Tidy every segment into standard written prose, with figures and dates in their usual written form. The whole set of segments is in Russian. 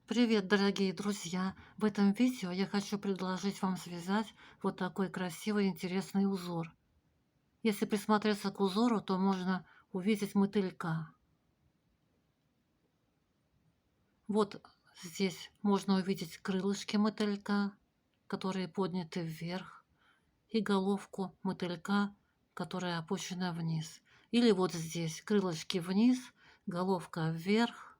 Привет, дорогие друзья! В этом видео я хочу предложить вам связать вот такой красивый интересный узор. Если присмотреться к узору, то можно увидеть мотылька. Вот здесь можно увидеть крылышки мотылька, которые подняты вверх, и головку мотылька, которая опущена вниз. Или вот здесь крылышки вниз, головка вверх.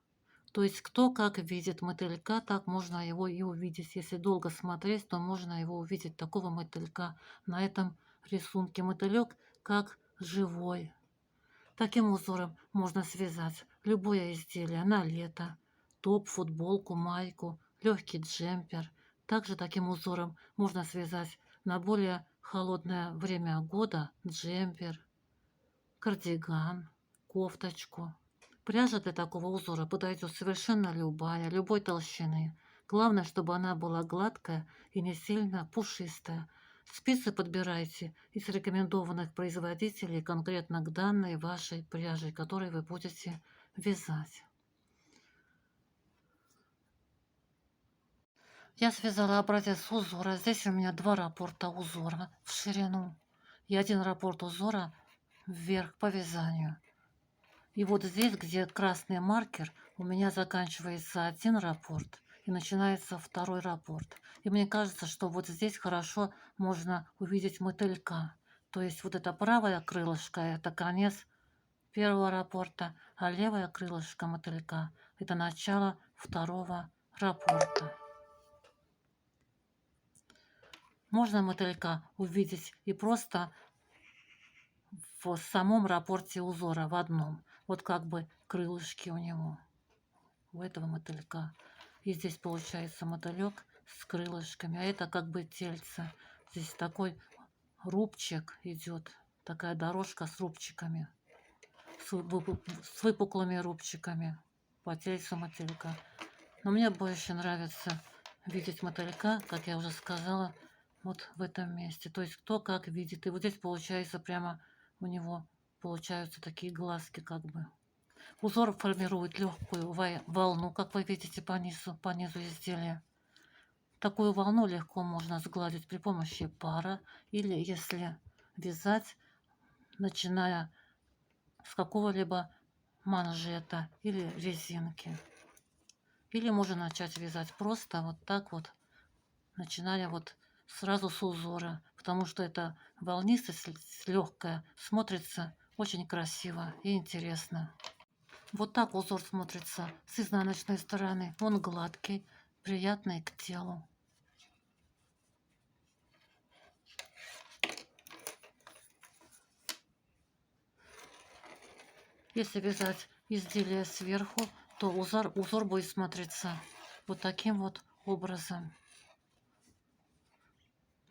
То есть кто как видит мотылька, так можно его и увидеть. Если долго смотреть, то можно его увидеть, такого мотылька. На этом рисунке мотылек как живой. Таким узором можно связать любое изделие на лето. Топ, футболку, майку, легкий джемпер. Также таким узором можно связать на более холодное время года джемпер, кардиган, кофточку. Пряжа для такого узора подойдет совершенно любая, любой толщины. Главное, чтобы она была гладкая и не сильно пушистая. Спицы подбирайте из рекомендованных производителей конкретно к данной вашей пряже, которой вы будете вязать. Я связала образец узора. Здесь у меня два раппорта узора в ширину и один раппорт узора вверх по вязанию. И вот здесь, где красный маркер, у меня заканчивается один раппорт и начинается второй раппорт. И мне кажется, что вот здесь хорошо можно увидеть мотылька. То есть вот это правое крылышко – это конец первого раппорта, а левое крылышко мотылька – это начало второго раппорта. Можно мотылька увидеть и просто в самом раппорте узора, в одном. Вот как бы крылышки у него, у этого мотылька. И здесь получается мотылек с крылышками, а это как бы тельце. Здесь такой рубчик идет, такая дорожка с рубчиками, с выпуклыми рубчиками по тельцу мотылька. Но мне больше нравится видеть мотылька, как я уже сказала, вот в этом месте. То есть кто как видит. И вот здесь получается прямо у него получаются такие глазки как бы. Узор формирует легкую волну, как вы видите по низу изделия. Такую волну легко можно сгладить при помощи пара или если вязать, начиная с какого-либо манжета или резинки. Или можно начать вязать просто вот так вот, начиная вот сразу с узора, потому что эта волнистость легкая смотрится очень красиво и интересно. Вот так узор смотрится с изнаночной стороны. Он гладкий, приятный к телу. Если вязать изделие сверху, то узор будет смотреться вот таким вот образом.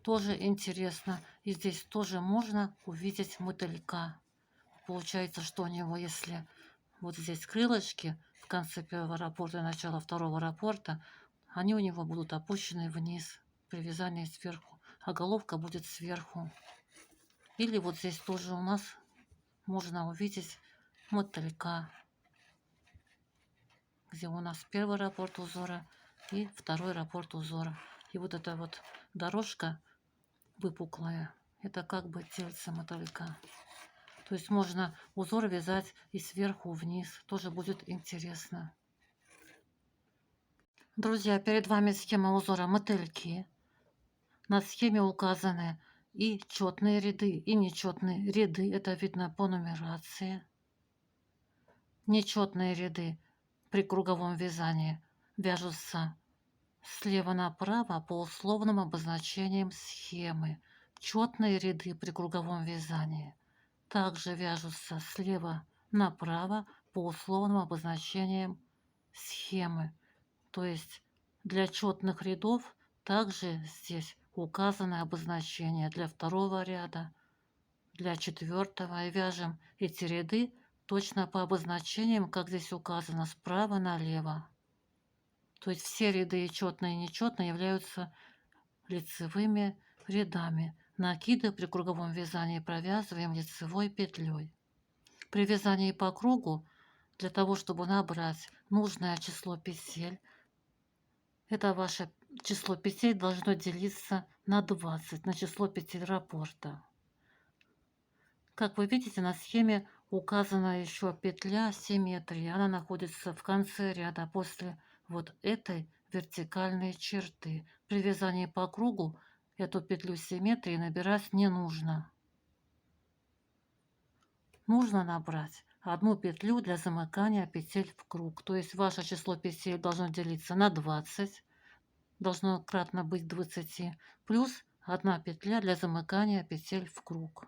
Тоже интересно. И здесь тоже можно увидеть мотылька. Получается, что у него, если вот здесь крылышки в конце первого раппорта и начало второго раппорта, они у него будут опущены вниз при вязании сверху, а головка будет сверху. Или вот здесь тоже у нас можно увидеть мотылька, где у нас первый раппорт узора и второй раппорт узора. И вот эта вот дорожка выпуклая, это как бы тельце мотылька. То есть можно узор вязать и сверху вниз. Тоже будет интересно. Друзья, перед вами схема узора мотыльки. На схеме указаны и четные ряды, и нечетные ряды. Это видно по нумерации. Нечетные ряды при круговом вязании вяжутся слева направо по условным обозначениям схемы. Четные ряды при круговом вязании также вяжутся слева направо по условным обозначениям схемы. То есть для четных рядов также здесь указаны обозначения для второго ряда, для четвертого. И вяжем эти ряды точно по обозначениям, как здесь указано, справа налево. То есть все ряды четные и нечетные являются лицевыми рядами. Накиды при круговом вязании провязываем лицевой петлей. При вязании по кругу, для того, чтобы набрать нужное число петель, Это ваше число петель должно делиться на 20, на число петель раппорта. Как вы видите, на схеме указана еще петля симметрии. Она находится в конце ряда после вот этой вертикальной черты. При вязании по кругу эту петлю симметрии набирать не нужно. Нужно набрать одну петлю для замыкания петель в круг. То есть ваше число петель должно делиться на 20, должно кратно быть 20, плюс одна петля для замыкания петель в круг.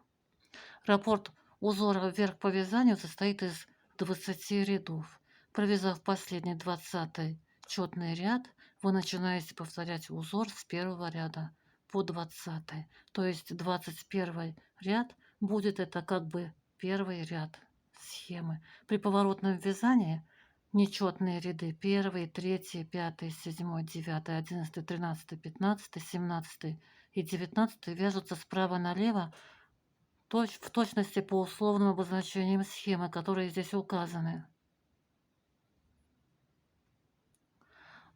Раппорт узора вверх по вязанию состоит из 20 рядов. Провязав последний 20 четный ряд, вы начинаете повторять узор с первого ряда по 20. То есть 21 ряд будет это как бы первый ряд схемы. При поворотном вязании нечетные ряды 1, 3, 5, 7, 9, 11, 13, 15, 17 и 19 вяжутся справа налево в точности по условным обозначениям схемы, которые здесь указаны.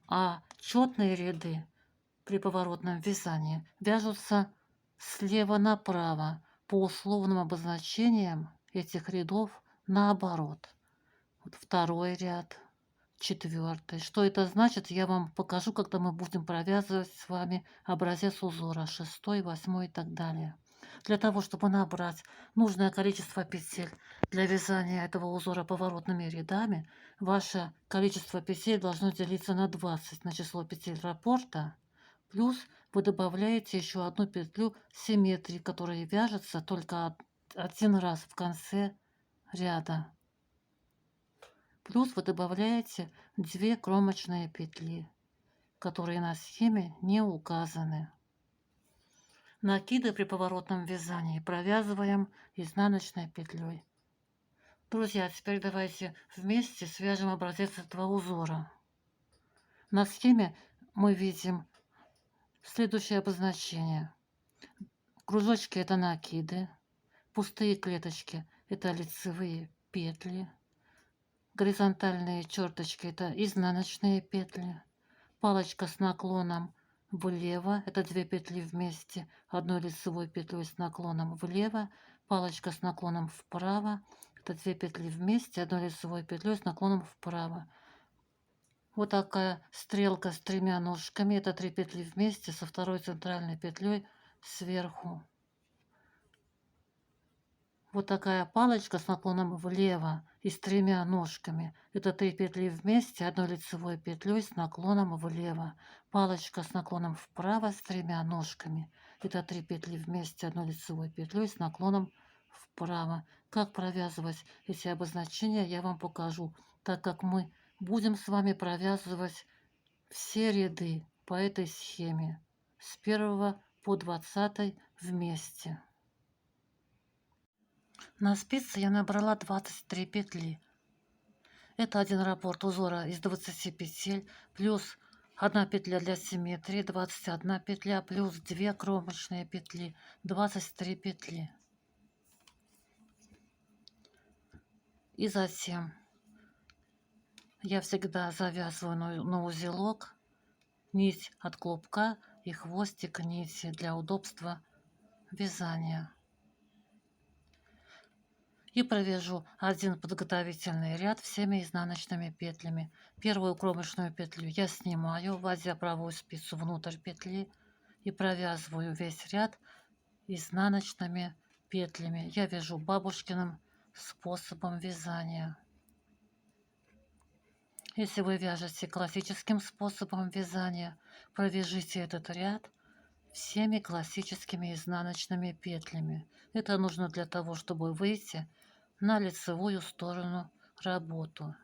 А четные ряды при поворотном вязании вяжутся слева направо по условным обозначениям этих рядов наоборот. Вот второй ряд, четвертый. Что это значит, я вам покажу, когда мы будем провязывать с вами образец узора 6, 8 и так далее. Для того, чтобы набрать нужное количество петель для вязания этого узора поворотными рядами, ваше количество петель должно делиться на 20 на число петель раппорта, плюс вы добавляете еще одну петлю симметрии, которая вяжется только один раз в конце ряда. Плюс вы добавляете 2 кромочные петли, которые на схеме не указаны. Накиды при поворотном вязании провязываем изнаночной петлей. Друзья, теперь давайте вместе свяжем образец этого узора. На схеме мы видим следующее обозначение. Кружочки – это накиды, пустые клеточки – это лицевые петли, горизонтальные черточки – это изнаночные петли, палочка с наклоном влево – это 2 петли вместе, одной лицевой петлей с наклоном влево, палочка с наклоном вправо – это 2 петли вместе, одной лицевой петлей с наклоном вправо. Вот такая стрелка с 3 ножками – это 3 петли вместе со второй центральной петлей сверху. Вот такая палочка с наклоном влево и с 3 ножками. Это 3 петли вместе, одной лицевой петлей с наклоном влево. Палочка с наклоном вправо с 3 ножками. Это 3 петли вместе, одной лицевой петлей с наклоном вправо. Как провязывать эти обозначения, я вам покажу, так как мы будем с вами провязывать все ряды по этой схеме с 1 по 20 вместе. На спице я набрала 23 петли. Это один раппорт узора из 20 петель, плюс 1 петля для симметрии, 21 петля, плюс 2 кромочные петли, 23 петли. И затем я всегда завязываю на узелок нить от клубка и хвостик нити для удобства вязания. И провяжу один подготовительный ряд всеми изнаночными петлями. Первую кромочную петлю я снимаю, вводя правую спицу внутрь петли и провязываю весь ряд изнаночными петлями. Я вяжу бабушкиным способом вязания. Если вы вяжете классическим способом вязания, провяжите этот ряд всеми классическими изнаночными петлями. Это нужно для того, чтобы выйти на лицевую сторону работу.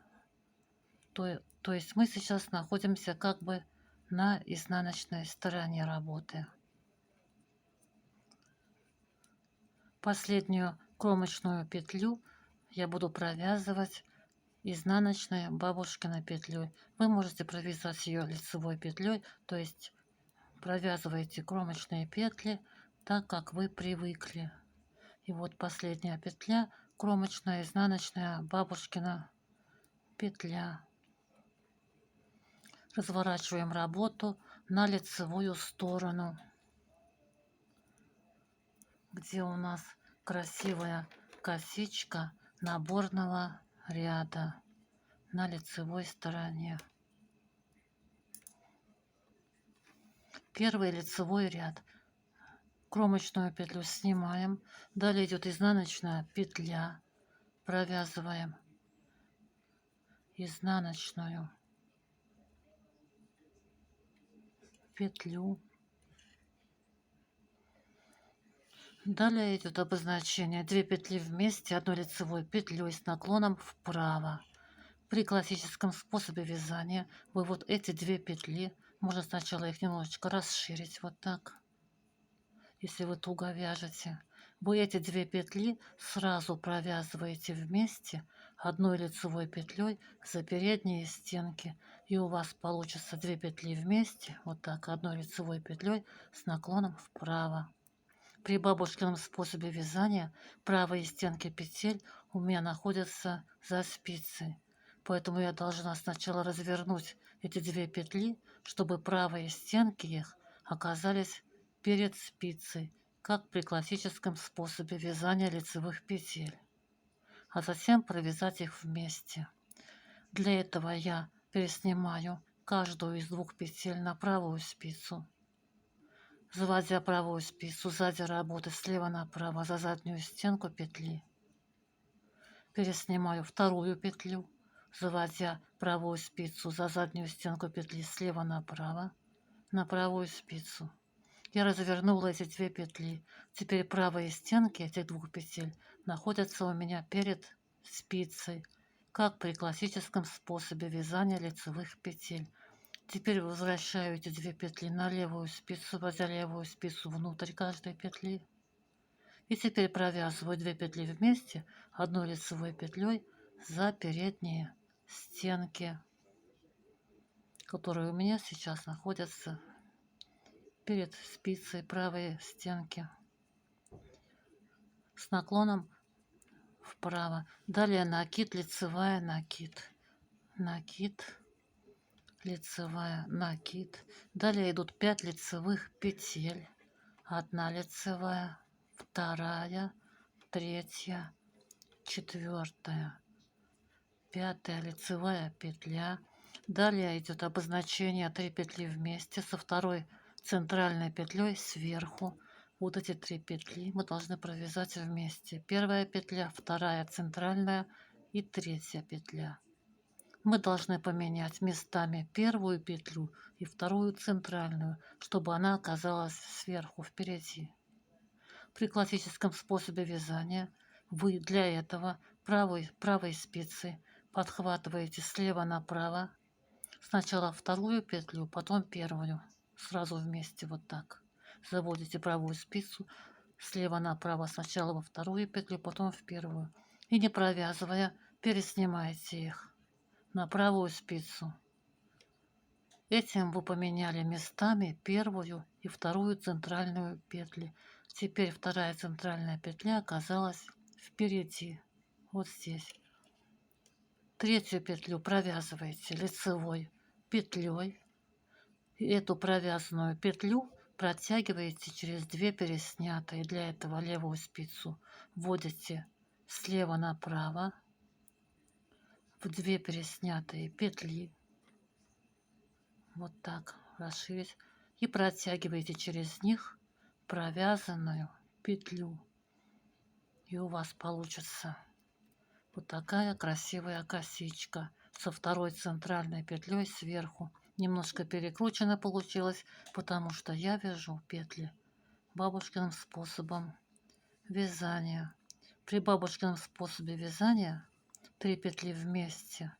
То есть мы сейчас находимся как бы на изнаночной стороне работы. Последнюю кромочную петлю я буду провязывать изнаночной бабушкиной петлей. Вы можете провязать ее лицевой петлей, то есть провязываете кромочные петли так, как вы привыкли. И вот последняя петля, кромочная, изнаночная, бабушкина петля. Разворачиваем работу на лицевую сторону, где у нас красивая косичка наборного ряда на лицевой стороне. Первый лицевой ряд. Кромочную петлю снимаем. Далее идет изнаночная петля. Провязываем изнаночную петлю. Далее идет обозначение 2 петли вместе одной лицевой петлей с наклоном вправо. При классическом способе вязания вы вот эти 2 петли, можно сначала их немножечко расширить, вот так, если вы туго вяжете. Вы эти 2 петли сразу провязываете вместе одной лицевой петлей за передние стенки. И у вас получится 2 петли вместе, вот так, одной лицевой петлей с наклоном вправо. При бабушкином способе вязания правые стенки петель у меня находятся за спицей. Поэтому я должна сначала развернуть эти 2 петли, чтобы правые стенки их оказались перед спицей, как при классическом способе вязания лицевых петель, а затем провязать их вместе. Для этого я переснимаю каждую из 2 петель на правую спицу, заводя правую спицу сзади работы слева направо за заднюю стенку петли. Переснимаю вторую петлю, заводя правую спицу за заднюю стенку петли слева направо на правую спицу. Я развернула эти 2 петли. Теперь правые стенки этих 2 петель находятся у меня перед спицей, как при классическом способе вязания лицевых петель. Теперь возвращаю эти 2 петли на левую спицу, вводя левую спицу внутрь каждой петли. И теперь провязываю 2 петли вместе одной лицевой петлей за передние стенки, которые у меня сейчас находятся перед спицей, правые стенки с наклоном вправо. Далее накид, лицевая, накид, накид, лицевая, накид. Далее идут 5 лицевых петель. 1 лицевая, 2, 3, 4, 5 лицевая петля. Далее идет обозначение 3 петли вместе со второй центральной петлей сверху. Вот эти 3 петли мы должны провязать вместе. Первая петля, вторая центральная и третья петля. Мы должны поменять местами первую петлю и вторую центральную, чтобы она оказалась сверху, впереди. При классическом способе вязания вы для этого правой спицей подхватываете слева направо сначала вторую петлю, потом первую, сразу вместе вот так. Заводите правую спицу слева направо сначала во вторую петлю, потом в первую. И не провязывая, переснимаете их на правую спицу. Этим вы поменяли местами первую и вторую центральную петли. Теперь вторая центральная петля оказалась впереди, вот здесь. Третью петлю провязываете лицевой петлей. Эту провязанную петлю протягиваете через 2 переснятые. Для этого левую спицу вводите слева направо в 2 переснятые петли. Вот так расширить. И протягиваете через них провязанную петлю. И у вас получится вот такая красивая косичка со второй центральной петлей сверху. Немножко перекручено получилось, потому что я вяжу петли бабушкиным способом вязания. При бабушкином способе вязания 3 петли вместе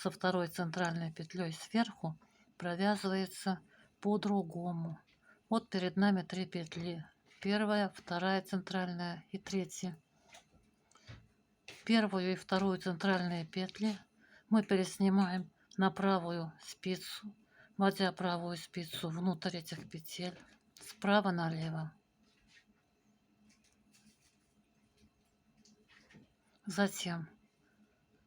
со второй центральной петлей сверху провязывается по-другому. Вот перед нами 3 петли. Первая, вторая центральная и третья. Первую и вторую центральные петли мы переснимаем на правую спицу, вводя правую спицу внутрь этих петель справа налево. Затем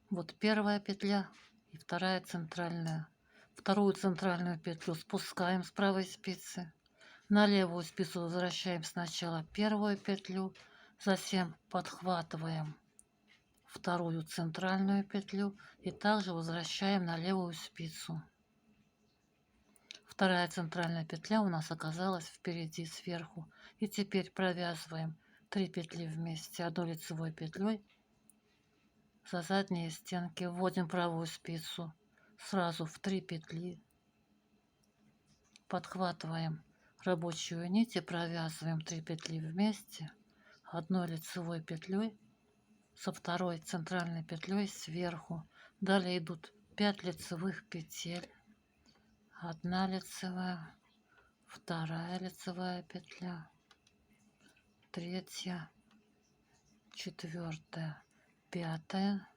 вот первая петля и вторая центральная. Вторую центральную петлю спускаем с правой спицы. На левую спицу возвращаем сначала первую петлю, затем подхватываем вторую центральную петлю и также возвращаем на левую спицу. Вторая центральная петля у нас оказалась впереди сверху. И теперь провязываем 3 петли вместе одной лицевой петлей за задние стенки. Вводим правую спицу сразу в 3 петли. Подхватываем рабочую нить и провязываем 3 петли вместе одной лицевой петлей со второй центральной петлей сверху. Далее идут 5 лицевых петель. Одна лицевая, вторая лицевая петля, третья, четвертая, пятая,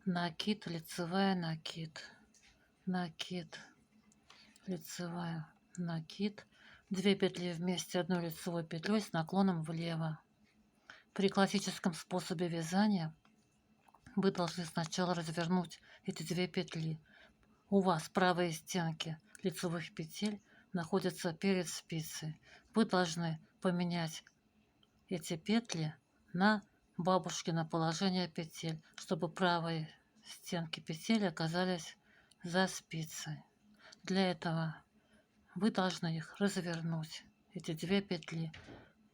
накид, лицевая, накид, накид, лицевая, накид, 2 петли вместе одной лицевой петлей с наклоном влево. При классическом способе вязания вы должны сначала развернуть эти 2 петли. У вас правые стенки лицевых петель находятся перед спицей. Вы должны поменять эти петли на бабушкино положение петель, чтобы правые стенки петель оказались за спицей. Для этого вы должны их развернуть, эти 2 петли.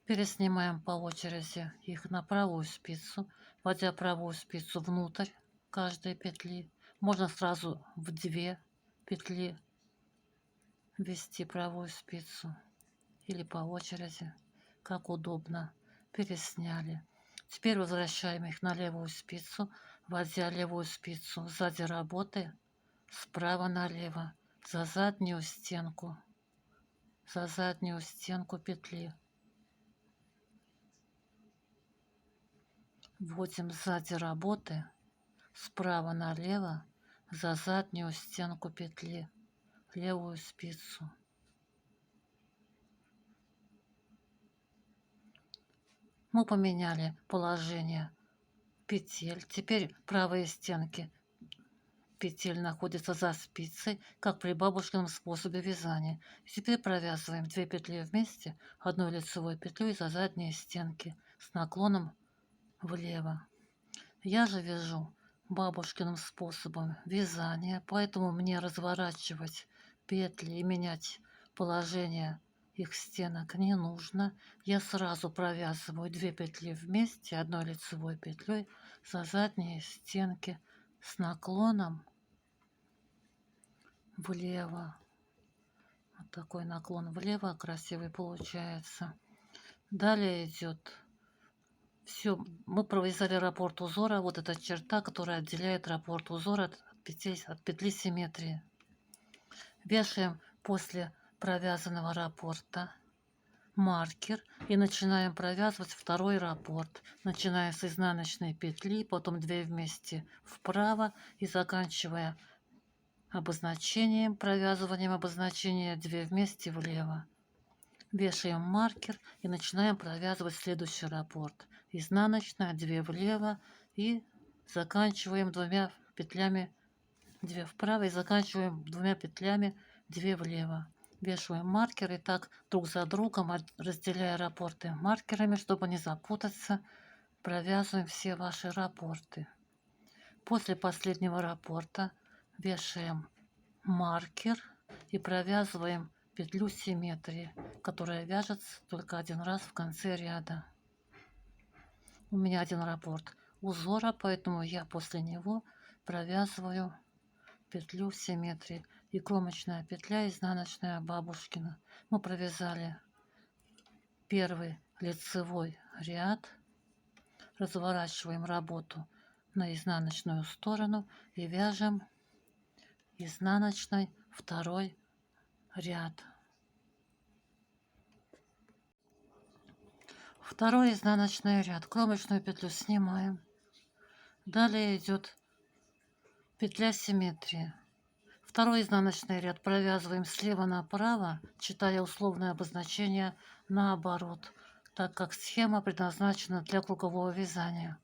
Переснимаем по очереди их на правую спицу, вводя правую спицу внутрь каждой петли. Можно сразу в 2 петли ввести правую спицу или по очереди, как удобно. Пересняли. Теперь возвращаем их на левую спицу, вводя левую спицу сзади работы справа налево за заднюю стенку петли. Вводим сзади работы справа налево за заднюю стенку петли левую спицу. Мы поменяли положение петель. Теперь правые стенки петель находятся за спицей, как при бабушкином способе вязания. Теперь провязываем 2 петли вместе одной лицевой петлей за задние стенки с наклоном влево. Я же вяжу бабушкиным способом вязания, поэтому мне разворачивать петли и менять положение их стенок не нужно. Я сразу провязываю 2 петли вместе одной лицевой петлей за задние стенки с наклоном влево. Вот такой наклон влево красивый получается. Далее идет все. Мы провязали раппорт узора. Вот эта черта, которая отделяет раппорт узора от петли симметрии. Вешаем после провязанного раппорта маркер и начинаем провязывать второй раппорт, начиная с изнаночной петли, потом 2 вместе вправо и заканчивая обозначением, провязыванием обозначения 2 вместе влево. Вешаем маркер и начинаем провязывать следующий раппорт. Изнаночная, 2 влево и заканчиваем 2 петлями, 2 вправо и заканчиваем 2 петлями, 2 влево. Вешаем маркер и так друг за другом, разделяя раппорты маркерами, чтобы не запутаться, провязываем все ваши раппорты. После последнего раппорта вешаем маркер и провязываем петлю симметрии, которая вяжется только один раз в конце ряда. У меня один раппорт узора, поэтому я после него провязываю петлю симметрии и кромочная петля изнаночная бабушкина. Мы провязали первый лицевой ряд, разворачиваем работу на изнаночную сторону и вяжем изнаночной второй ряд. Второй изнаночный ряд, кромочную петлю снимаем. Далее идет петля симметрии. Второй изнаночный ряд провязываем слева направо, читая условное обозначение наоборот, так как схема предназначена для кругового вязания.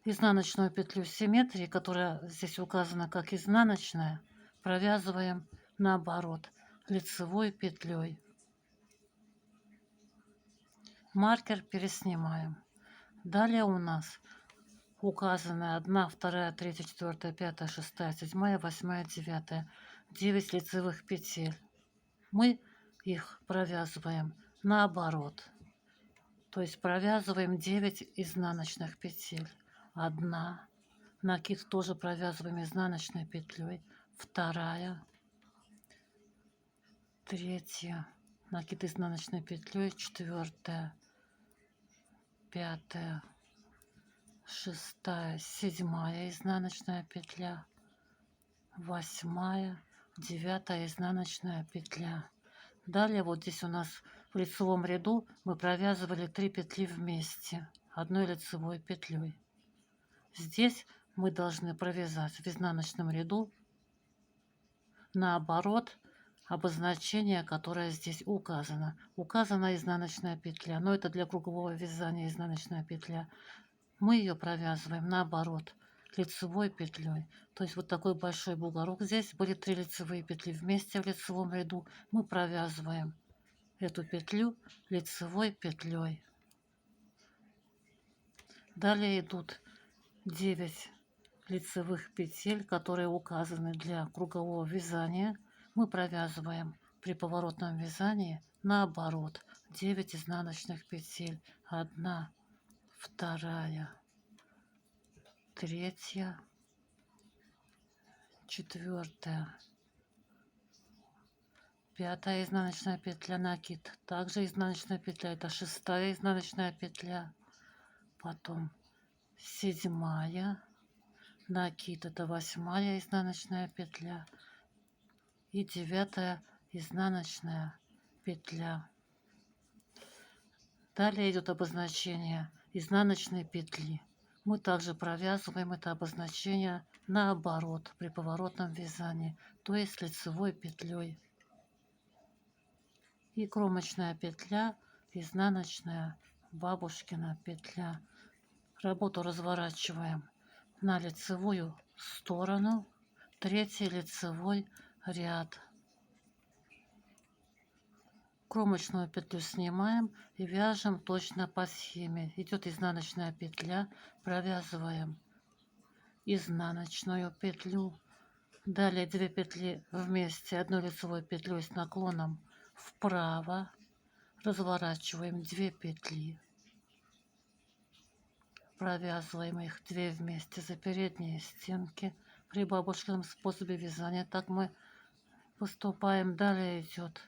Изнаночную петлю симметрии, которая здесь указана как изнаночная, провязываем наоборот, лицевой петлей. Маркер переснимаем. Далее у нас указаны 1, 2, 3, 4, 5, 6, 7, 8, 9. 9 лицевых петель. Мы их провязываем наоборот. То есть провязываем 9 изнаночных петель. 1, накид тоже провязываем изнаночной петлей. 2, 3, накид изнаночной петлей. 4, 5, 6, 7 изнаночная петля. 8, 9 изнаночная петля. Далее вот здесь у нас в лицевом ряду мы провязывали 3 петли вместе одной лицевой петлей. Здесь мы должны провязать в изнаночном ряду наоборот обозначение, которое здесь указано. Указана изнаночная петля, но это для кругового вязания изнаночная петля. Мы ее провязываем наоборот лицевой петлей. То есть вот такой большой бугорок. Здесь были 3 лицевые петли вместе в лицевом ряду. Мы провязываем эту петлю лицевой петлей. Далее идут 9 лицевых петель, которые указаны для кругового вязания. Мы провязываем при поворотном вязании наоборот 9 изнаночных петель. 1, 2, 3, 4, 5 изнаночная петля, накид. Также изнаночная петля, это 6 изнаночная петля. Потом 7, накид, это 8 изнаночная петля. И 9 изнаночная петля. Далее идет обозначение изнаночной петли. Мы также провязываем это обозначение наоборот при поворотном вязании, то есть лицевой петлей. И кромочная петля, изнаночная бабушкина петля. Работу разворачиваем на лицевую сторону, 3 лицевой ряд. Кромочную петлю снимаем и вяжем точно по схеме. Идет изнаночная петля, провязываем изнаночную петлю. Далее 2 петли вместе одной лицевой петлей с наклоном вправо. Разворачиваем 2 петли. Провязываем их 2 вместе за передние стенки. При бабушкином способе вязания так мы поступаем. Далее идет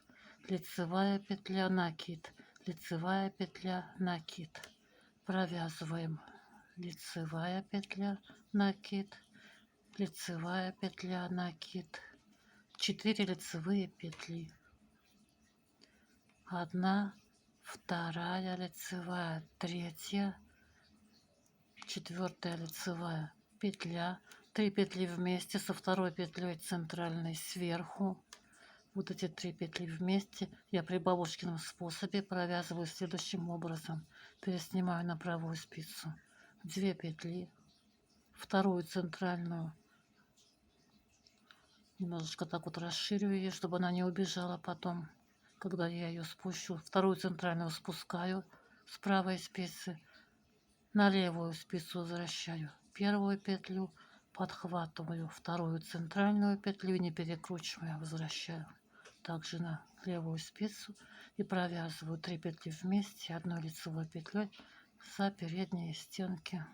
лицевая петля, накид, лицевая петля, накид. Провязываем лицевая петля, накид, лицевая петля, накид. 4 лицевые петли. 1, 2 лицевая, 3, 4 лицевая петля. 3 петли вместе со второй петлей центральной сверху. Вот эти 3 петли вместе я при бабушкином способе провязываю следующим образом. Переснимаю на правую спицу 2 петли, вторую центральную, немножечко так вот расширю ее, чтобы она не убежала потом, когда я ее спущу. Вторую центральную спускаю с правой спицы, на левую спицу возвращаю первую петлю, подхватываю вторую центральную петлю и не перекручивая возвращаю также на левую спицу и провязываю 3 петли вместе одной лицевой петлей за передние стенки.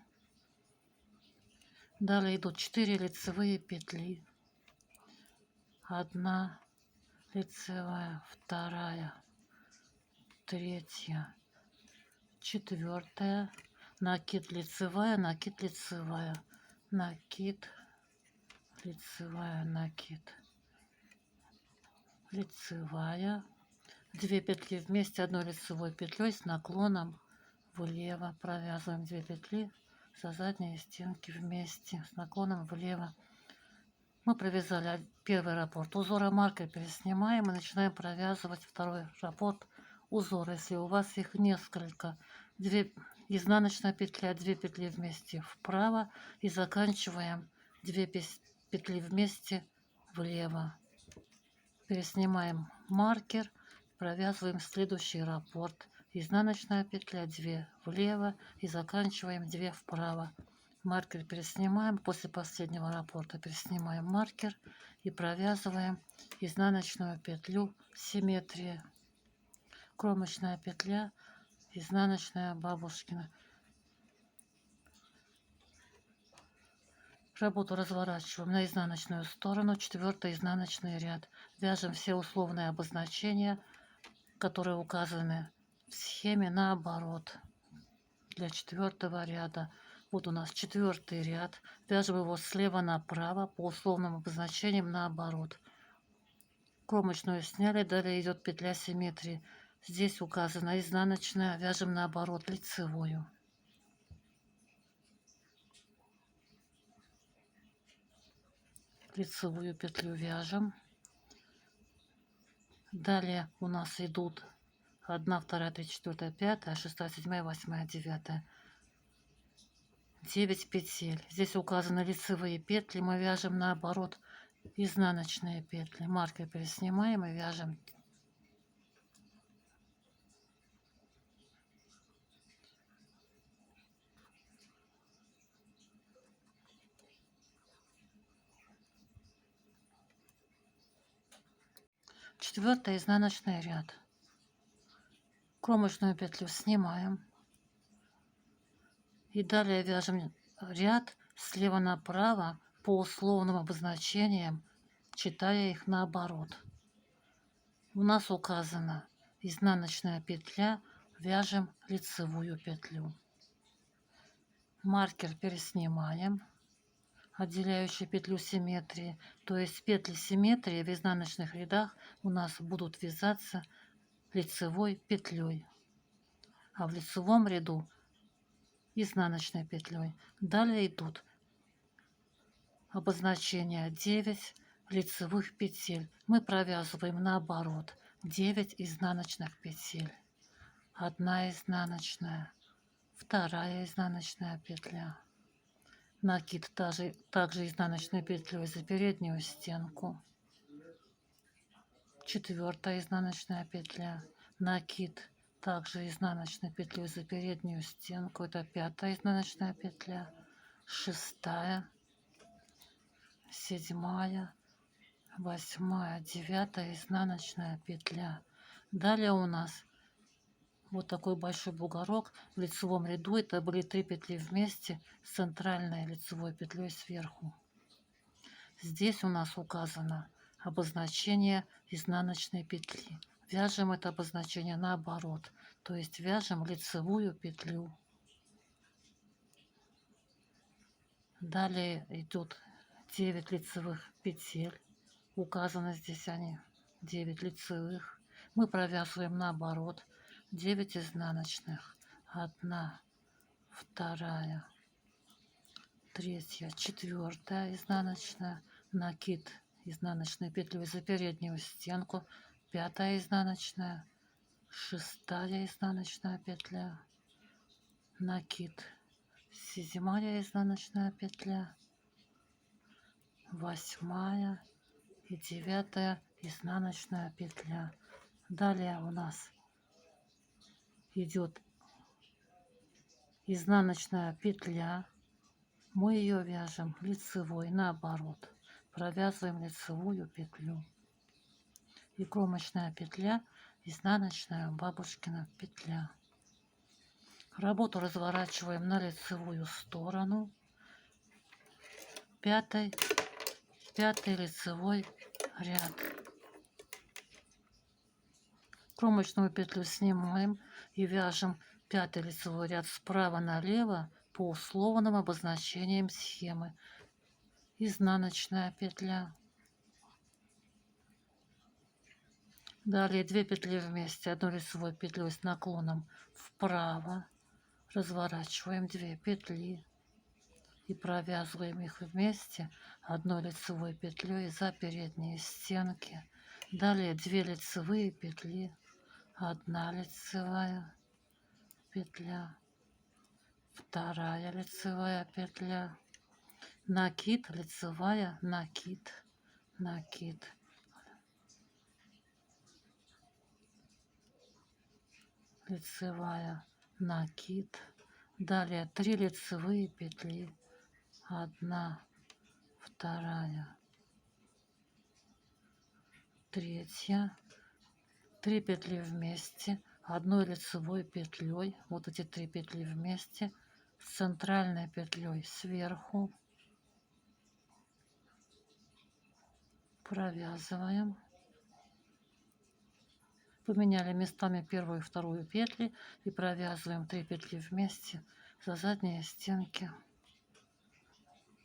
Далее идут 4 лицевые петли. 1 лицевая, 2, 3, 4, накид лицевая, накид лицевая, накид лицевая, накид лицевая. 2 петли вместе одной лицевой петлей с наклоном влево. Провязываем 2 петли за задние стенки вместе с наклоном влево. Мы провязали первый раппорт узора, маркер переснимаем и начинаем провязывать второй раппорт узора. Если у вас их несколько, 2 изнаночная петля, 2 петли вместе вправо и заканчиваем 2 петли вместе влево. Переснимаем маркер, провязываем следующий раппорт. Изнаночная петля 2 влево и заканчиваем 2 вправо. Маркер переснимаем, после последнего раппорта переснимаем маркер и провязываем изнаночную петлю симметрия. Кромочная петля, изнаночная бабушкина. Работу разворачиваем на изнаночную сторону, 4-й изнаночный ряд. Вяжем все условные обозначения, которые указаны в схеме, наоборот для 4-го ряда. Вот у нас 4-й ряд. Вяжем его слева направо по условным обозначениям наоборот. Кромочную сняли, далее идет петля симметрии. Здесь указана изнаночная, вяжем наоборот лицевую. Лицевую петлю вяжем. Далее у нас идут 1, 2, 3, 4, 5, 6, 7, 8, 9. 9 петель. Здесь указаны лицевые петли. Мы вяжем наоборот изнаночные петли. Маркер переснимаем и вяжем. Четвертый изнаночный ряд. Кромочную петлю снимаем. И далее вяжем ряд слева направо по условным обозначениям, читая их наоборот. У нас указана изнаночная петля, вяжем лицевую петлю. Маркер переснимаем, отделяющий петлю симметрии, то есть петли симметрии в изнаночных рядах у нас будут вязаться лицевой петлей, а в лицевом ряду изнаночной петлей. Далее идут обозначения 9 лицевых петель. Мы провязываем наоборот 9 изнаночных петель. 1 изнаночная, 2 изнаночная петля. Накид также изнаночной петлей за переднюю стенку. 4 изнаночная петля. Накид также изнаночной петлей за переднюю стенку. Это 5 изнаночная петля. 6, 7, 8, 9 изнаночная петля. Далее у нас вот такой большой бугорок в лицевом ряду. Это были 3 петли вместе с центральной лицевой петлей сверху. Здесь у нас указано обозначение изнаночной петли. Вяжем это обозначение наоборот, то есть вяжем лицевую петлю. Далее идут 9 лицевых петель. Указаны здесь они, 9 лицевых. Мы провязываем наоборот 9 изнаночных. 1, 2, 3, 4 изнаночная. Накид изнаночной петлей за переднюю стенку. 5 изнаночная. 6 изнаночная петля. Накид. 7 изнаночная петля. 8 и 9 изнаночная петля. Далее у нас идет изнаночная петля. Мы ее вяжем лицевой наоборот. Провязываем лицевую петлю. И кромочная петля, изнаночная бабушкина петля. Работу разворачиваем на лицевую сторону. 5 лицевой ряд. Кромочную петлю снимаем и вяжем 5 лицевой ряд справа налево по условным обозначениям схемы. Изнаночная петля. Далее 2 петли вместе, 1 лицевой петлей с наклоном вправо. Разворачиваем 2 петли и провязываем их вместе 1 лицевой петлей за передние стенки. Далее 2 лицевые петли, 1 лицевая петля, 2 лицевая петля, накид, лицевая, накид, накид, лицевая, накид. Далее 3 лицевые петли, 1, 2, 3, 3 петли вместе, одной лицевой петлей, вот эти 3 петли вместе, с центральной петлей сверху провязываем. Поменяли местами первую и вторую петли и провязываем 3 петли вместе за задние стенки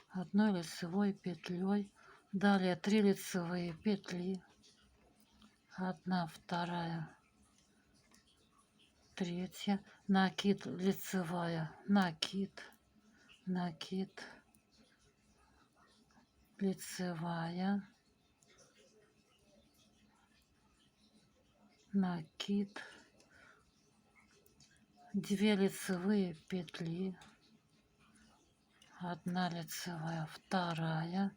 одной лицевой петлей. Далее 3 лицевые петли, 1, 2, 3, накид, лицевая, накид, накид, лицевая, накид, 2 лицевые петли, 1 лицевая, 2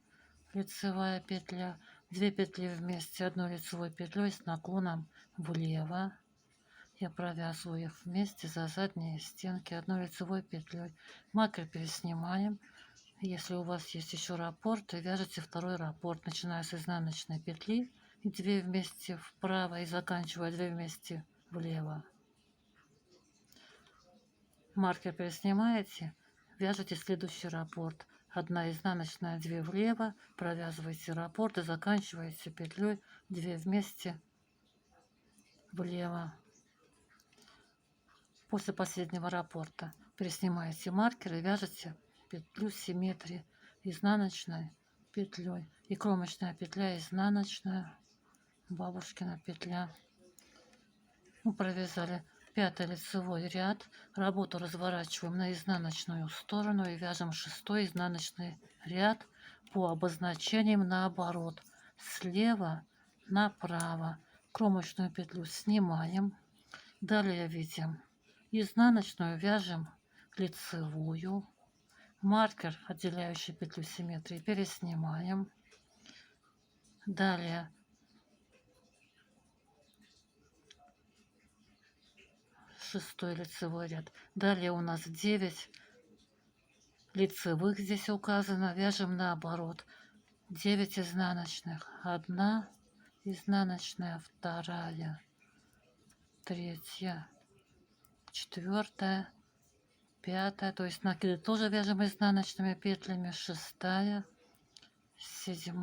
лицевая петля, 2 петли вместе одной лицевой петлей с наклоном влево. Я провязываю их вместе за задние стенки одной лицевой петлей. Маркер переснимаем. Если у вас есть еще раппорт, вяжете второй раппорт, начиная с изнаночной петли и 2 вместе вправо и заканчивая 2 вместе влево. Маркер переснимаете, вяжете следующий раппорт. 1 изнаночная, 2 влево, провязываете раппорт и заканчиваете петлей 2 вместе влево. После последнего раппорта переснимаете маркер и вяжете петлю симметрии изнаночной петлей и кромочная петля изнаночная, бабушкина петля. Мы провязали 5 лицевой ряд. Работу разворачиваем на изнаночную сторону и вяжем 6 изнаночный ряд по обозначениям наоборот, слева направо. Кромочную петлю снимаем. Далее видим изнаночную, вяжем лицевую. Маркер, отделяющий петлю симметрии, переснимаем. Далее 6 лицевой ряд. Далее у нас 9 лицевых здесь указано. Вяжем наоборот. 9 изнаночных. 1 изнаночная, 2, 3, 4, 5. То есть накиды тоже вяжем изнаночными петлями. 6, 7,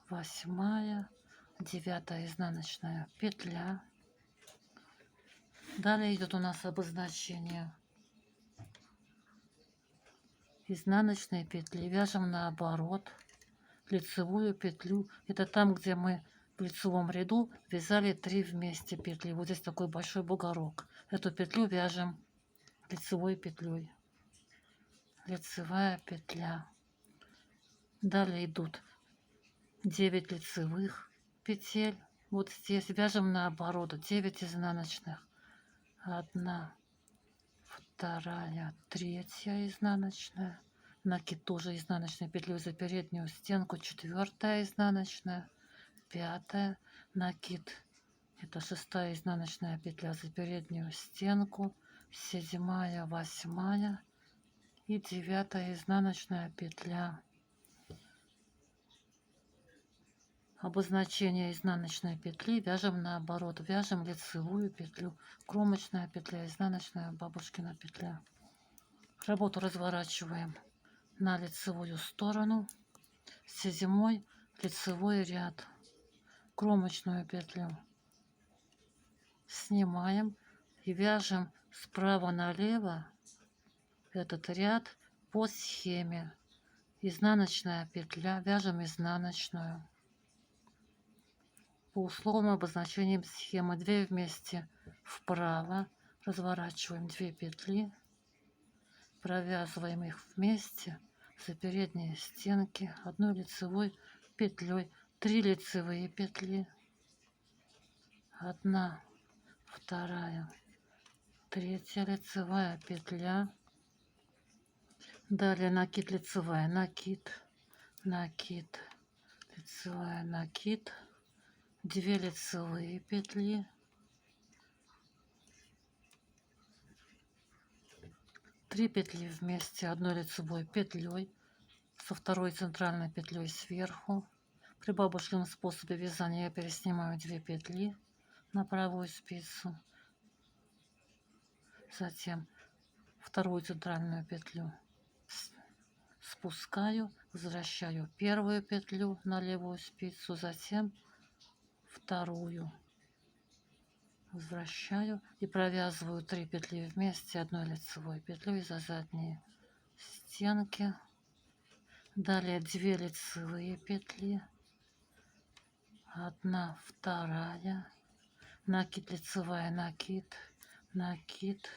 8, 9 изнаночная петля. Далее идет у нас обозначение изнаночные петли. Вяжем наоборот лицевую петлю. Это там, где мы в лицевом ряду вязали 3 вместе петли. Вот здесь такой большой бугорок. Эту петлю вяжем лицевой петлей. Лицевая петля. Далее идут 9 лицевых петель. Вот здесь вяжем наоборот 9 изнаночных. 1, 2, 3 изнаночная. Накид тоже изнаночной петлей за переднюю стенку. 4 изнаночная. 5 накид. Это 6 изнаночная петля за переднюю стенку. 7, 8 и 9 изнаночная петля. Обозначение изнаночной петли вяжем наоборот. Вяжем лицевую петлю. Кромочная петля, изнаночная, бабушкина петля. Работу разворачиваем на лицевую сторону. 7 лицевой ряд. Кромочную петлю снимаем и вяжем справа налево этот ряд по схеме. Изнаночная петля, вяжем изнаночную. По условным обозначениям схемы 2 вместе вправо, разворачиваем 2 петли, провязываем их вместе за передние стенки одной лицевой петлей. 3 лицевые петли, 1, 2, 3 лицевая петля. Далее накид, лицевая, накид, накид, лицевая, накид. 2 лицевые петли, 3 петли вместе одной лицевой петлей со второй центральной петлей сверху. При бабушкином способе вязания я переснимаю 2 петли на правую спицу, затем вторую центральную петлю спускаю, возвращаю первую петлю на левую спицу, затем вторую возвращаю и провязываю 3 петли вместе одной лицевой петлей за задние стенки. Далее 2 лицевые петли, 1, 2, накид, лицевая, накид, накид.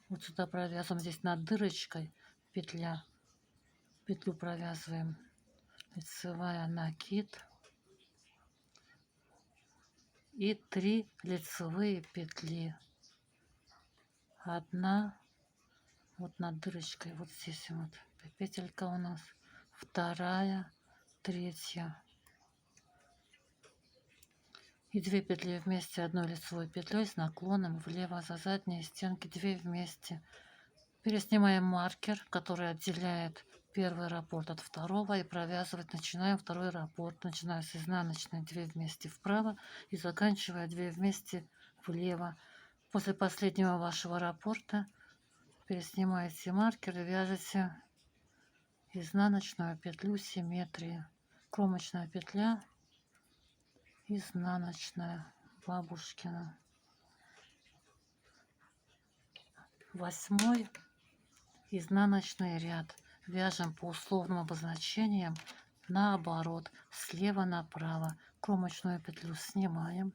Вот сюда провязываем, здесь над дырочкой петля, петлю провязываем, лицевая, накид. И 3 лицевые петли, 1 вот над дырочкой, вот здесь вот петелька у нас, 2, 3 и 2 петли вместе одной лицевой петлей с наклоном влево за задние стенки, 2 вместе. Переснимаем маркер, который отделяет первый раппорт от второго, и провязывать начинаем второй раппорт, начиная с изнаночной 2 вместе вправо и заканчивая 2 вместе влево. После последнего вашего раппорта переснимаете маркер и вяжете изнаночную петлю симметрии. Кромочная петля, изнаночная, бабушкина. 8 изнаночный ряд. Вяжем по условным обозначениям наоборот, слева направо. Кромочную петлю снимаем.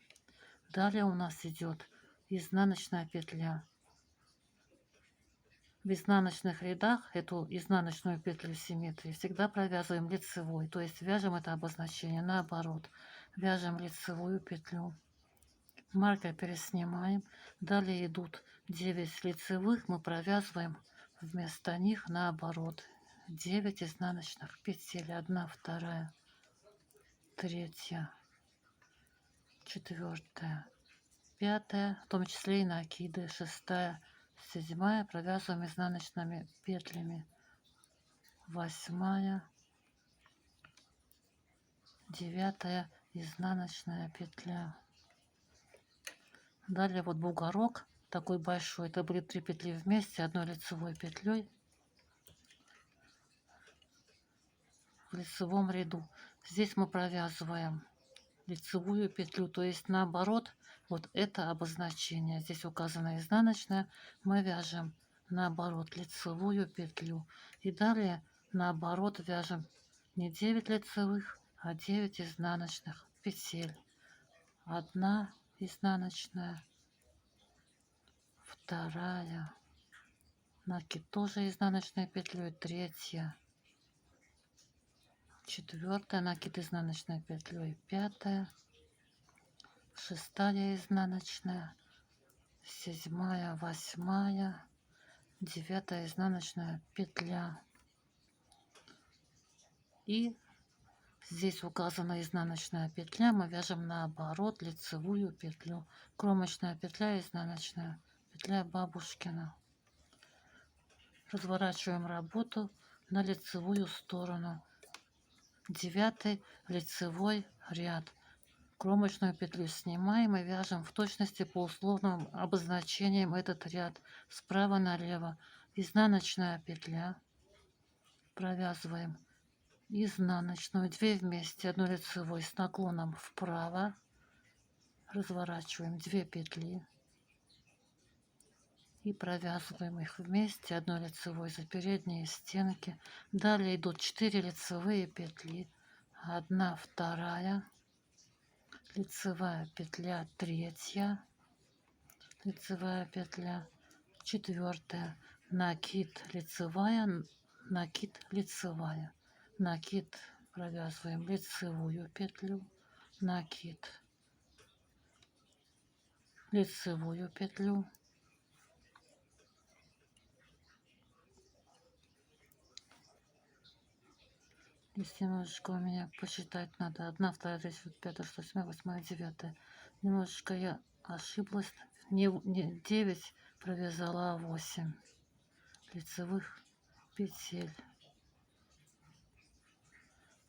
Далее у нас идет изнаночная петля. В изнаночных рядах эту изнаночную петлю симметрии всегда провязываем лицевой, то есть вяжем это обозначение наоборот. Вяжем лицевую петлю, маркер переснимаем. Далее идут 9 лицевых, мы провязываем вместо них наоборот 9 изнаночных петель, 1, 2, 3, 4, 5, в том числе и накиды, 6, 7 провязываем изнаночными петлями, 8, 9 изнаночная петля. Далее вот бугорок такой большой, это будет 3 петли вместе одной лицевой петлей в лицевом ряду. Здесь мы провязываем лицевую петлю, то есть наоборот, вот это обозначение, здесь указана изнаночная, мы вяжем наоборот лицевую петлю, и далее наоборот вяжем не 9 лицевых, а 9 изнаночных петель, 1 изнаночная, 2, накид тоже изнаночной петлей, 3, 4, накид изнаночной петлей, 5, 6 изнаночная, 7, 8, 9 изнаночная петля. И здесь указана изнаночная петля, мы вяжем наоборот лицевую петлю. Кромочная петля, изнаночная петля, бабушкина. Разворачиваем работу на лицевую сторону. 9 лицевой ряд. Кромочную петлю снимаем и вяжем в точности по условным обозначениям этот ряд справа налево. Изнаночная петля, провязываем изнаночную 2 вместе, 1 лицевой с наклоном вправо, разворачиваем 2 петли и провязываем их вместе, 1 лицевой за передние стенки. Далее идут 4 лицевые петли, 1, 2, лицевая петля, 3, лицевая петля, 4, накид, лицевая, накид, лицевая, накид, провязываем лицевую петлю, накид, лицевую петлю, здесь немножечко у меня посчитать надо, 1, 2, 3, 4, 5, 6, 7, 8, 9, немножечко я ошиблась, не 9 провязала, а 8 лицевых петель.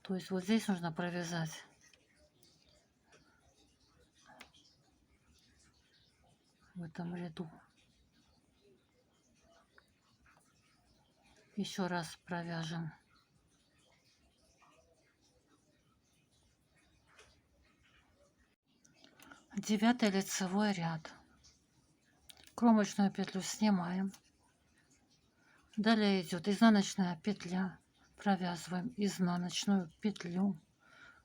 То есть вот здесь нужно провязать в этом ряду. Еще раз провяжем. Девятый лицевой ряд. Кромочную петлю снимаем. Далее идет изнаночная петля. Провязываем изнаночную петлю.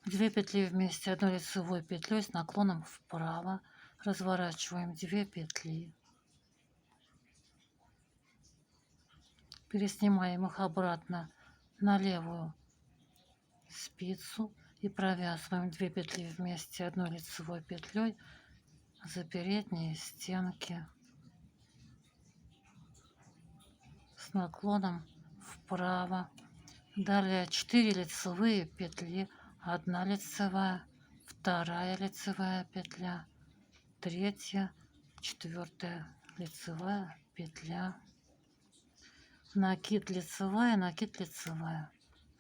2 петли вместе одной лицевой петлей с наклоном вправо. Разворачиваем 2 петли. Переснимаем их обратно на левую спицу и провязываем 2 петли вместе одной лицевой петлей за передние стенки с наклоном вправо. Далее 4 лицевые петли, 1 лицевая, 2 лицевая петля, 3, 4 лицевая петля, накид лицевая, накид лицевая,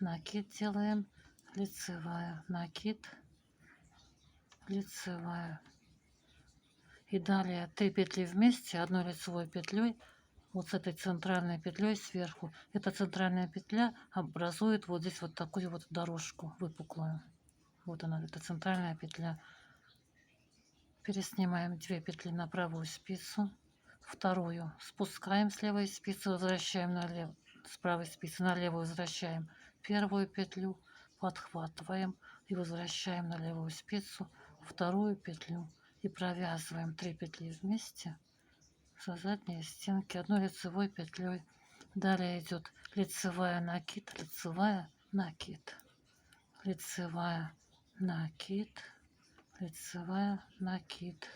накид делаем, лицевая, накид, лицевая. И далее 3 петли вместе одной лицевой петлей, вот с этой центральной петлей сверху. Эта центральная петля образует вот здесь вот такую вот дорожку выпуклую. Вот она, эта центральная петля. Переснимаем 2 петли на правую спицу, вторую спускаем с левой спицы, возвращаем на левую, с правой спицы на левую возвращаем первую петлю, подхватываем и возвращаем на левую спицу вторую петлю и провязываем 3 петли вместе за задние стенки одной лицевой петлей. Далее идет лицевая накид, лицевая накид, лицевая накид, лицевая накид,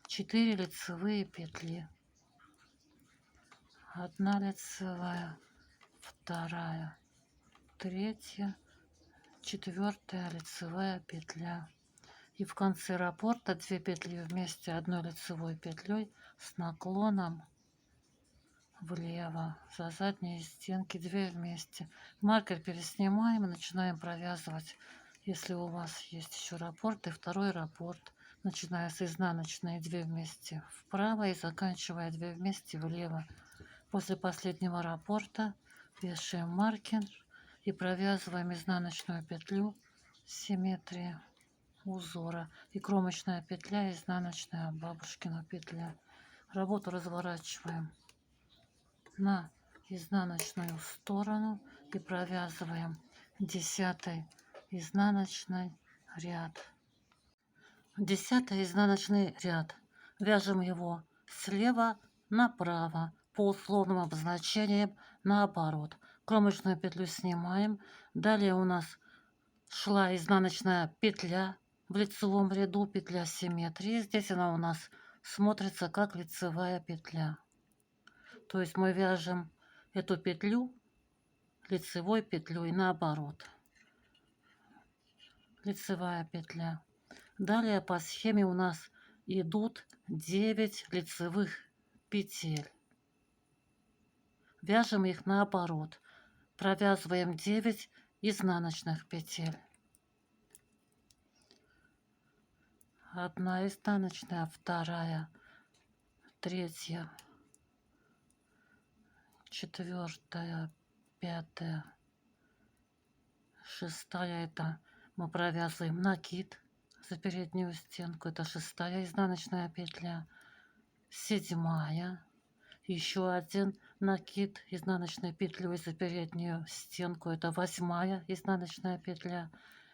4 лицевые петли, 1 лицевая, 2, 3, 4 лицевая петля. И в конце раппорта 2 петли вместе одной лицевой петлей с наклоном влево за задние стенки 2 вместе. Маркер переснимаем и начинаем провязывать. Если у вас есть еще раппорт и второй раппорт, начиная с изнаночной 2 вместе вправо и заканчивая 2 вместе влево. После последнего раппорта вешаем маркер и провязываем изнаночную петлю симметрии узора и кромочная петля, изнаночная бабушкина петля. Работу разворачиваем на изнаночную сторону и провязываем 10 изнаночный ряд. 10 изнаночный ряд. Вяжем его слева направо по условным обозначениям наоборот. Кромочную петлю снимаем. Далее у нас шла изнаночная петля в лицевом ряду, петля симметрии. Здесь она у нас смотрится как лицевая петля. То есть мы вяжем эту петлю лицевой петлей наоборот. Лицевая петля. Далее по схеме у нас идут 9 лицевых петель. Вяжем их наоборот. Провязываем 9 изнаночных петель. 1 изнаночная, 2, 3, 4, 5, 6. Это мы провязываем накид за переднюю стенку. Это 6 изнаночная петля. 7. Еще один накид изнаночной петлей за переднюю стенку. Это 8 изнаночная петля.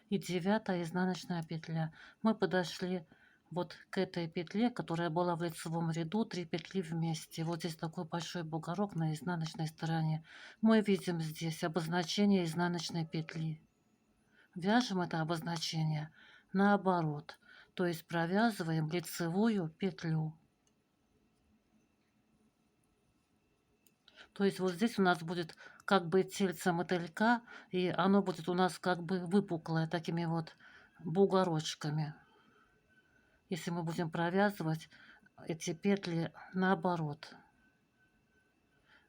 И 9 изнаночная петля. Мы подошли вот к этой петле, которая была в лицевом ряду, 3 петли вместе. Вот здесь такой большой бугорок на изнаночной стороне. Мы видим здесь обозначение изнаночной петли. Вяжем это обозначение наоборот, то есть провязываем лицевую петлю. То есть вот здесь у нас будет как бы тельце мотылька, и оно будет у нас как бы выпуклое такими вот бугорочками. Если мы будем провязывать эти петли наоборот.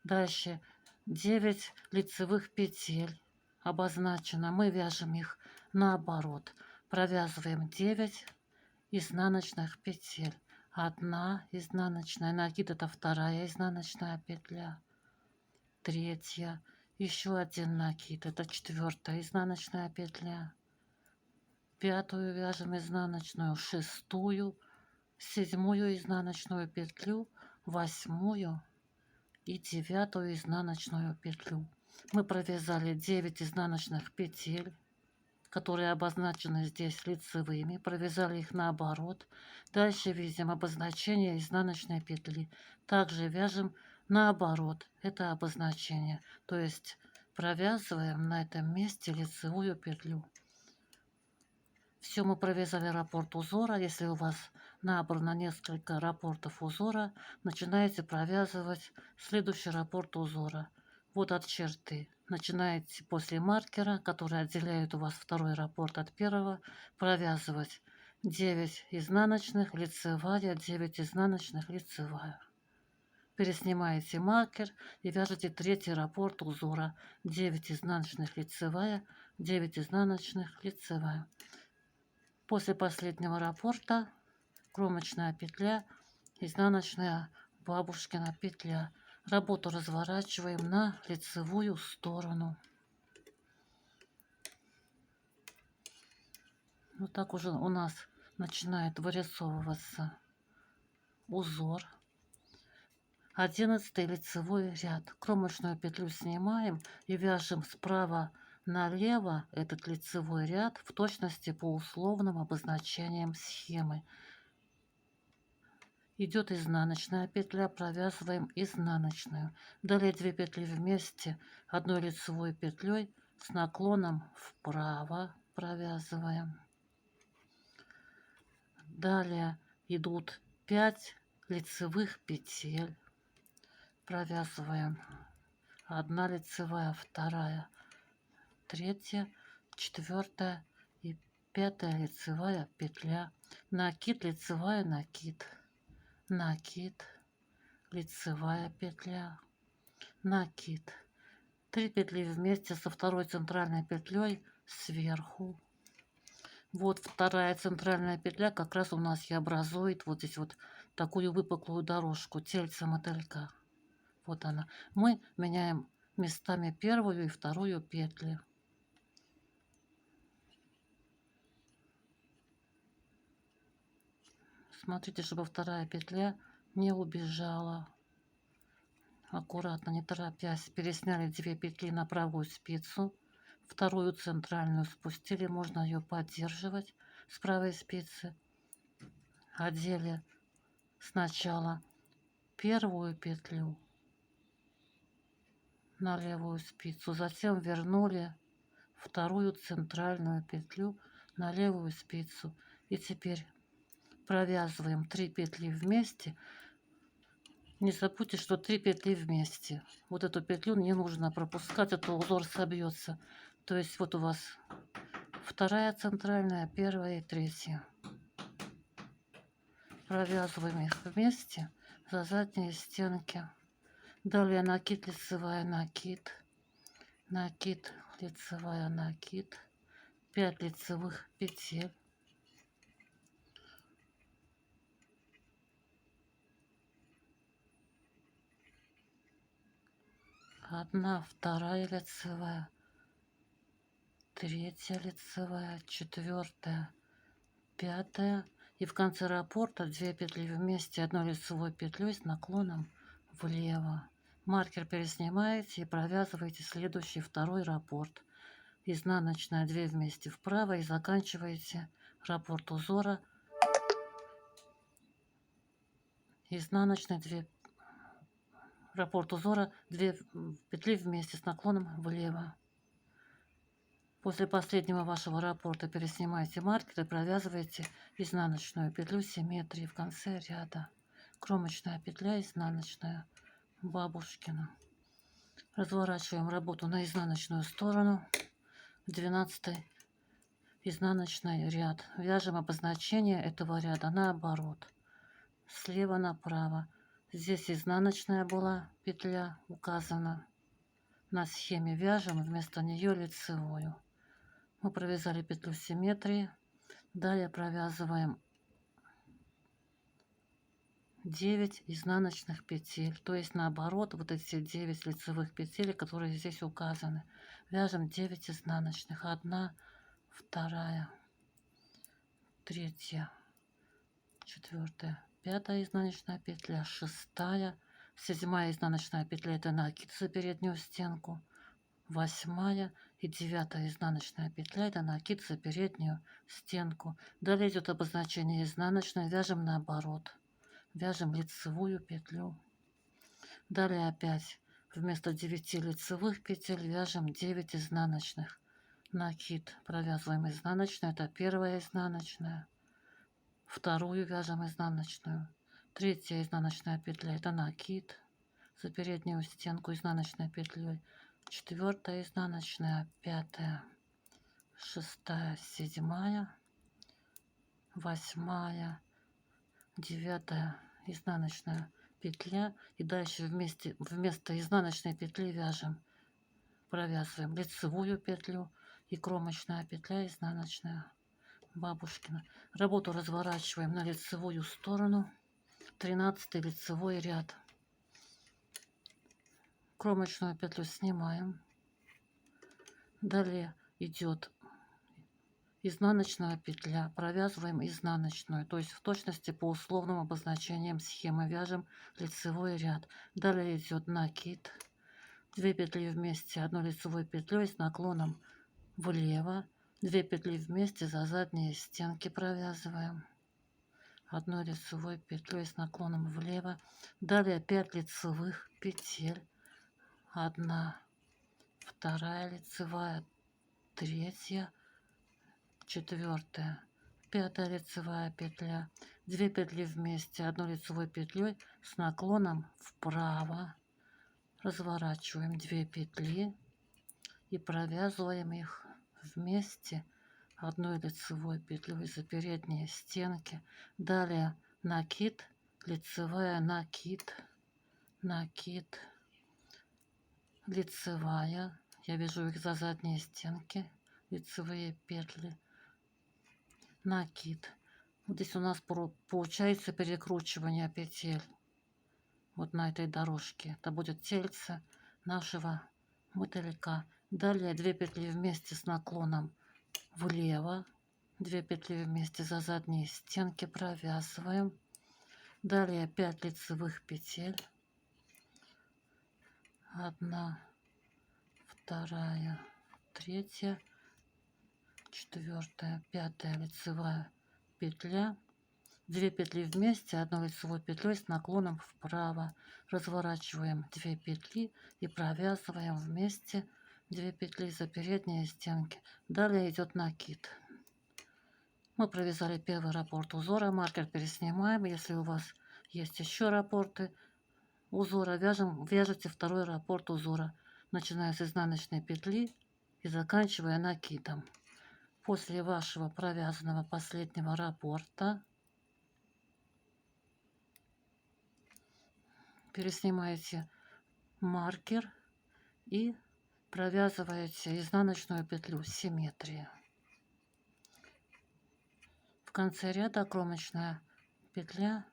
Дальше 9 лицевых петель обозначено. Мы вяжем их наоборот. Провязываем 9 изнаночных петель. 1 изнаночная, накид это 2 изнаночная петля, 3, еще 1 накид, это 4 изнаночная петля, 5 вяжем изнаночную, 6, 7 изнаночную петлю, 8 и 9 изнаночную петлю. Мы провязали 9 изнаночных петель, которые обозначены здесь лицевыми, провязали их наоборот. Дальше видим обозначение изнаночной петли. Также вяжем наоборот, это обозначение. То есть провязываем на этом месте лицевую петлю. Все, мы провязали раппорт узора. Если у вас набрано несколько раппортов узора, начинаете провязывать следующий раппорт узора. Вот от черты. Начинаете после маркера, который отделяет у вас второй раппорт от первого, провязывать 9 изнаночных, лицевая, 9 изнаночных, лицевая. Переснимаете маркер и вяжете третий раппорт узора. 9 изнаночных, лицевая, 9 изнаночных, лицевая. После последнего раппорта кромочная петля, изнаночная бабушкина петля. Работу разворачиваем на лицевую сторону. Вот так уже у нас начинает вырисовываться узор. 11 лицевой ряд. Кромочную петлю снимаем и вяжем справа налево этот лицевой ряд в точности по условным обозначениям схемы. Идет изнаночная петля, провязываем изнаночную. Далее 2 петли вместе одной лицевой петлей с наклоном вправо провязываем. Далее идут 5 лицевых петель, провязываем 1 лицевая, 2, 3, 4 и 5 лицевая петля, накид, лицевая, накид, накид, лицевая петля, накид, 3 петли вместе со второй центральной петлей сверху. Вот вторая центральная петля как раз у нас и образует вот здесь вот такую выпуклую дорожку, тельце мотылька. Вот она. Мы меняем местами первую и вторую петли. Смотрите, чтобы вторая петля не убежала. Аккуратно, не торопясь, пересняли 2 петли на правую спицу. Вторую центральную спустили, можно ее поддерживать с правой спицы. Одели сначала первую петлю на левую спицу, затем вернули вторую центральную петлю на левую спицу. И теперь провязываем 3 петли вместе. Не забудьте, что 3 петли вместе. Вот эту петлю не нужно пропускать, а то узор собьется. То есть вот у вас вторая центральная, первая и третья. Провязываем их вместе за задние стенки. Далее накид, лицевая, накид, накид, лицевая, накид, 5 лицевых петель. Одна, вторая лицевая, 3 лицевая, 4, 5. И в конце раппорта 2 петли вместе одной лицевой петлей с наклоном влево. Маркер переснимаете и провязываете следующий второй раппорт. Изнаночная 2 вместе вправо и заканчиваете раппорт узора. Изнаночная 2, раппорт узора 2 петли вместе с наклоном влево. После последнего вашего раппорта переснимаете маркер и провязываете изнаночную петлю симметрии в конце ряда. Кромочная петля, изнаночная, бабушкина. Разворачиваем работу на изнаночную сторону. 12 изнаночный ряд. Вяжем обозначение этого ряда наоборот. Слева направо. Здесь изнаночная была петля указана на схеме. Вяжем вместо нее лицевую. Мы провязали петлю симметрии. Далее провязываем 9 изнаночных петель, то есть наоборот вот эти 9 лицевых петель, которые здесь указаны. Вяжем 9 изнаночных. 1, 2, 3, 4, 5 изнаночная петля, 6, 7 изнаночная петля, это накид за переднюю стенку, 8 и 9 изнаночная петля, это накид за переднюю стенку. Далее идет обозначение изнаночной, вяжем наоборот. Вяжем лицевую петлю. Далее опять вместо 9 лицевых петель вяжем 9 изнаночных. Накид провязываем изнаночную, это первая изнаночная. Вторую вяжем изнаночную. Третья изнаночная петля, это накид за переднюю стенку изнаночной петлей. Четвертая изнаночная, 5, 6, 7, 8, 9 изнаночная петля, и дальше вместо изнаночной петли вяжем, провязываем лицевую петлю и кромочная петля изнаночная бабушкина. Работу разворачиваем на лицевую сторону, 13 лицевой ряд. Кромочную петлю снимаем. Далее идет изнаночная петля, провязываем изнаночную, то есть в точности по условным обозначениям схемы вяжем лицевой ряд. Далее идет накид, 2 петли вместе, 1 лицевой петлей с наклоном влево, 2 петли вместе за задние стенки провязываем, 1 лицевой петлей с наклоном влево. Далее 5 лицевых петель, 1, 2 лицевая, 3, 4, 5 лицевая петля, 2 петли вместе, 1 лицевой петлей с наклоном вправо, разворачиваем 2 петли и провязываем их вместе 1 лицевой петлей за передние стенки. Далее накид, лицевая, накид, накид, лицевая, я вяжу их за задние стенки, лицевые петли, накид. Вот здесь у нас получается перекручивание петель вот на этой дорожке. Это будет тельце нашего мотылька. Далее 2 петли вместе с наклоном влево, 2 петли вместе за задние стенки провязываем. Далее 5 лицевых петель, 1, 2, 3, 4, 5 лицевая петля, 2 петли вместе, 1 лицевой петлей с наклоном вправо, разворачиваем 2 петли и провязываем вместе 2 петли за передние стенки. Далее идет накид. Мы провязали первый раппорт узора, маркер переснимаем. Если у вас есть еще раппорты узора, вяжете второй раппорт узора, начиная с изнаночной петли и заканчивая накидом. После вашего провязанного последнего раппорта переснимаете маркер и провязываете изнаночную петлю симметрии. В конце ряда кромочная петля,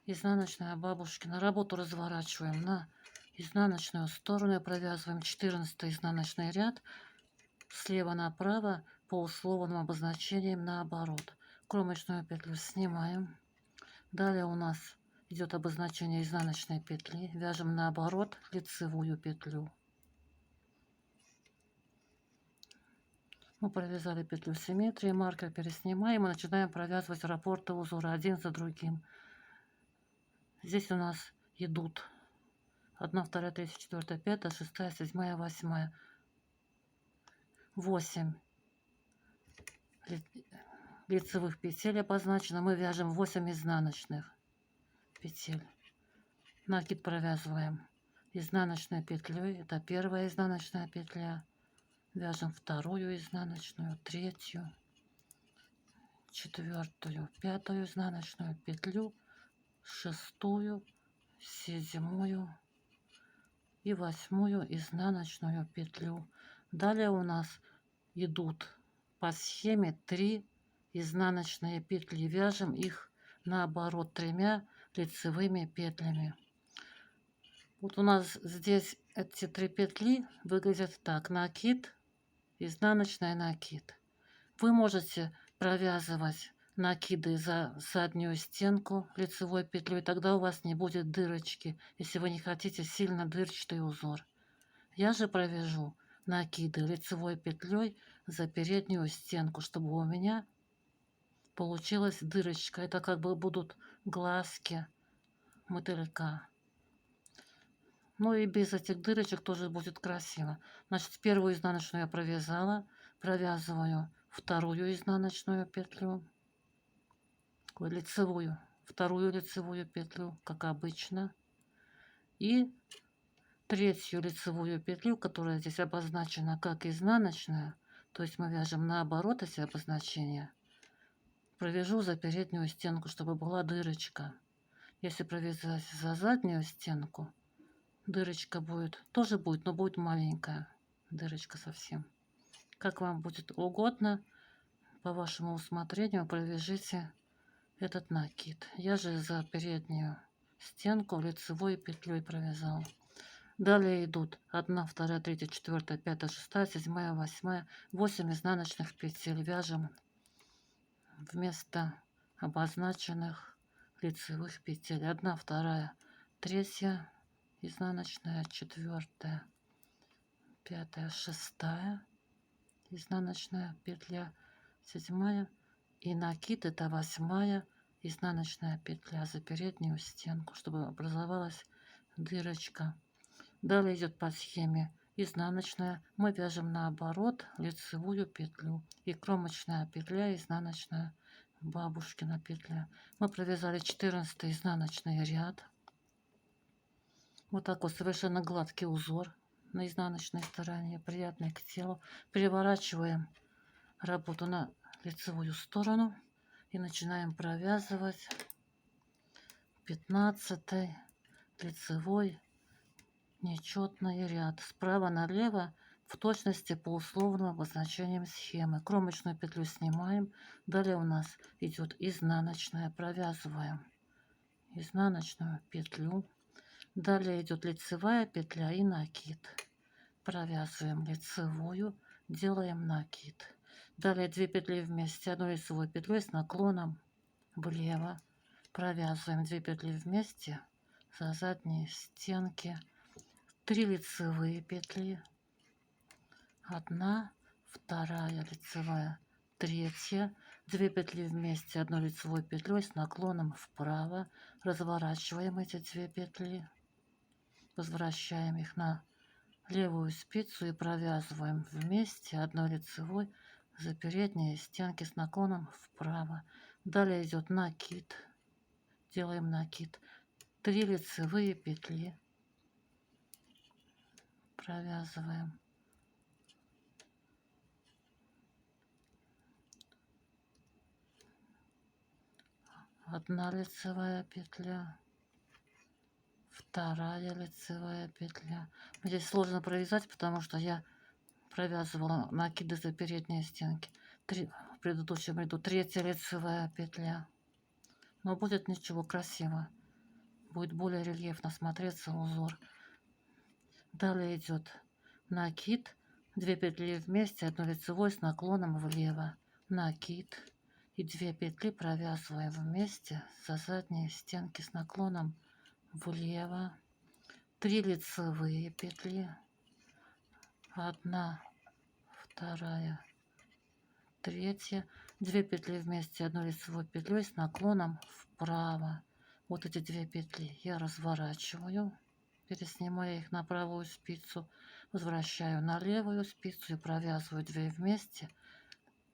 изнаночная бабушкина. Работу разворачиваем на изнаночную сторону и провязываем 14 изнаночный ряд слева направо по условным обозначениям наоборот. Кромочную петлю снимаем. Далее у нас идет обозначение изнаночной петли. Вяжем наоборот лицевую петлю. Мы провязали петлю симметрии, маркер переснимаем и начинаем провязывать раппорты узора один за другим. Здесь у нас идут 1, 2, 3, 4, 5, 6, 7, 8. 8 лицевых петель обозначено. Мы вяжем 8 изнаночных петель. Накид провязываем изнаночной петлей. Это первая изнаночная петля. Вяжем вторую изнаночную, третью, четвертую, пятую изнаночную петлю шестую, седьмую и восьмую изнаночную петлю. Далее у нас идут по схеме 3 изнаночные петли. Вяжем их наоборот 3 лицевыми петлями. Вот у нас здесь эти 3 петли выглядят так: накид, изнаночная, накид. Вы можете провязывать накиды за заднюю стенку лицевой петлей, тогда у вас не будет дырочки, если вы не хотите сильно дырчатый узор. Я же провяжу накиды лицевой петлей за переднюю стенку, чтобы у меня получилась дырочка. Это как бы будут глазки мотылька. Ну и без этих дырочек тоже будет красиво. Значит, первую изнаночную я провязала, провязываю вторую изнаночную петлю, лицевую, вторую лицевую петлю, как обычно, и третью лицевую петлю, которая здесь обозначена как изнаночная, то есть мы вяжем наоборот эти обозначения, провяжу за переднюю стенку, чтобы была дырочка. Если провязать за заднюю стенку, дырочка будет, тоже будет, но будет маленькая дырочка совсем. Как вам будет угодно, по вашему усмотрению провяжите этот накид. Я же за переднюю стенку лицевой петлей провязала. Далее идут 1, 2, 3, 4, 5, 6, 7, 8, 8 изнаночных петель. Вяжем вместо обозначенных лицевых петель. 1, 2, 3 изнаночная, 4, 5, 6 изнаночная петля, 7 и накид это 8 изнаночная петля за переднюю стенку, чтобы образовалась дырочка. Далее идет по схеме изнаночная, мы вяжем наоборот лицевую петлю и кромочная петля, изнаночная, бабушкина петля. Мы провязали 14 изнаночный ряд. Вот такой совершенно гладкий узор на изнаночной стороне, приятный к телу. Переворачиваем работу на лицевую сторону и начинаем провязывать 15 лицевой нечетный ряд справа налево в точности по условным обозначениям схемы. Кромочную петлю снимаем. Далее у нас идет изнаночная, провязываем изнаночную петлю. Далее идет лицевая петля и накид. Провязываем лицевую, делаем накид. Далее 2 петли вместе, одной лицевой петлей с наклоном влево. Провязываем 2 петли вместе за задние стенки. 3 лицевые петли, 1, 2 лицевая, 3, 2 петли вместе одной лицевой петлей с наклоном вправо, разворачиваем эти 2 петли, возвращаем их на левую спицу и провязываем вместе одной лицевой за передние стенки с наклоном вправо. Далее идет накид, делаем накид, 3 лицевые петли, провязываем. Одна лицевая петля, 2 лицевая петля. Здесь сложно провязать, потому что я провязывала накиды за передние стенки. В предыдущем ряду 3 лицевая петля. Но будет ничего, красиво. Будет более рельефно смотреться узор. Далее идет накид, 2 петли вместе, 1 лицевой с наклоном влево, накид и 2 петли провязываем вместе за задние стенки с наклоном влево, 3 лицевые петли, 1, 2, 3, 2 петли вместе, 1 лицевой петлей с наклоном вправо. Вот эти 2 петли я разворачиваю, переснимая их на правую спицу, возвращаю на левую спицу и провязываю 2 вместе,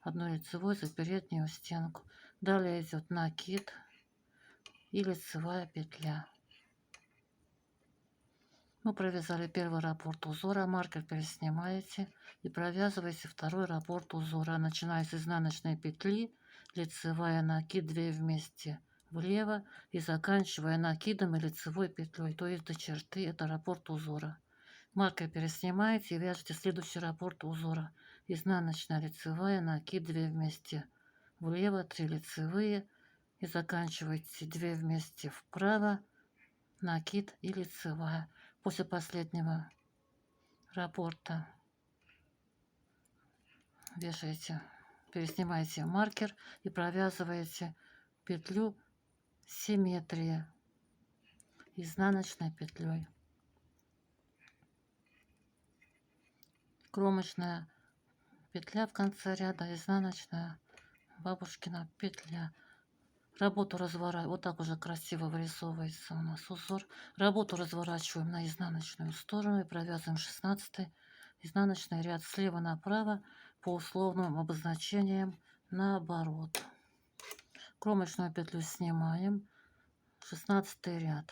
1 лицевой за переднюю стенку. Далее идет накид и лицевая петля. Мы провязали первый раппорт узора, маркер переснимаете и провязываете второй раппорт узора, начиная с изнаночной петли, лицевая, накид, 2 вместе, влево и заканчивая накидом и лицевой петлей, то есть до черты, это раппорт узора. Маркер переснимаете и вяжете следующий раппорт узора. Изнаночная, лицевая, накид 2 вместе влево, 3 лицевые и заканчиваете 2 вместе вправо, накид и лицевая. После последнего раппорта вешаете, переснимаете маркер и провязываете петлю симметрии изнаночной петлей. Кромочная петля в конце ряда, изнаночная бабушкина петля. Работу разворачиваем, вот так уже красиво вырисовывается у нас узор. Работу разворачиваем на изнаночную сторону и провязываем 16 изнаночный ряд слева направо по условным обозначениям наоборот. Кромочную петлю снимаем, 16 ряд.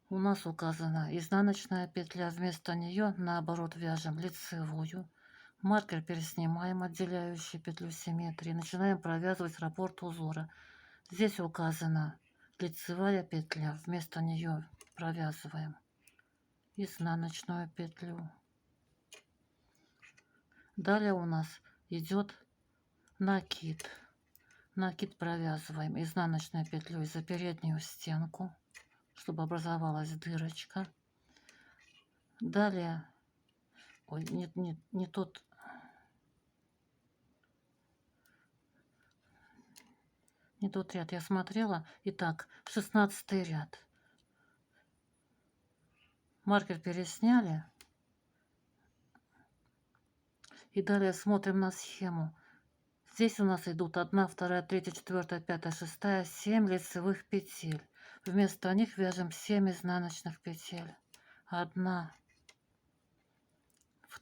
У нас указана изнаночная петля, вместо нее наоборот вяжем лицевую. Маркер переснимаем, отделяющий петлю симметрии. Начинаем провязывать раппорт узора. Здесь указана лицевая петля, вместо нее провязываем изнаночную петлю. Далее у нас идет накид. Накид провязываем изнаночной петлей за переднюю стенку, чтобы образовалась дырочка. Далее, ой, не тот, не тот ряд я смотрела. Итак, 16 ряд. Маркер пересняли. И далее смотрим на схему. Здесь у нас идут 1, 2, 3, 4, 5, 6, 7 лицевых петель. Вместо них вяжем 7 изнаночных петель. 1,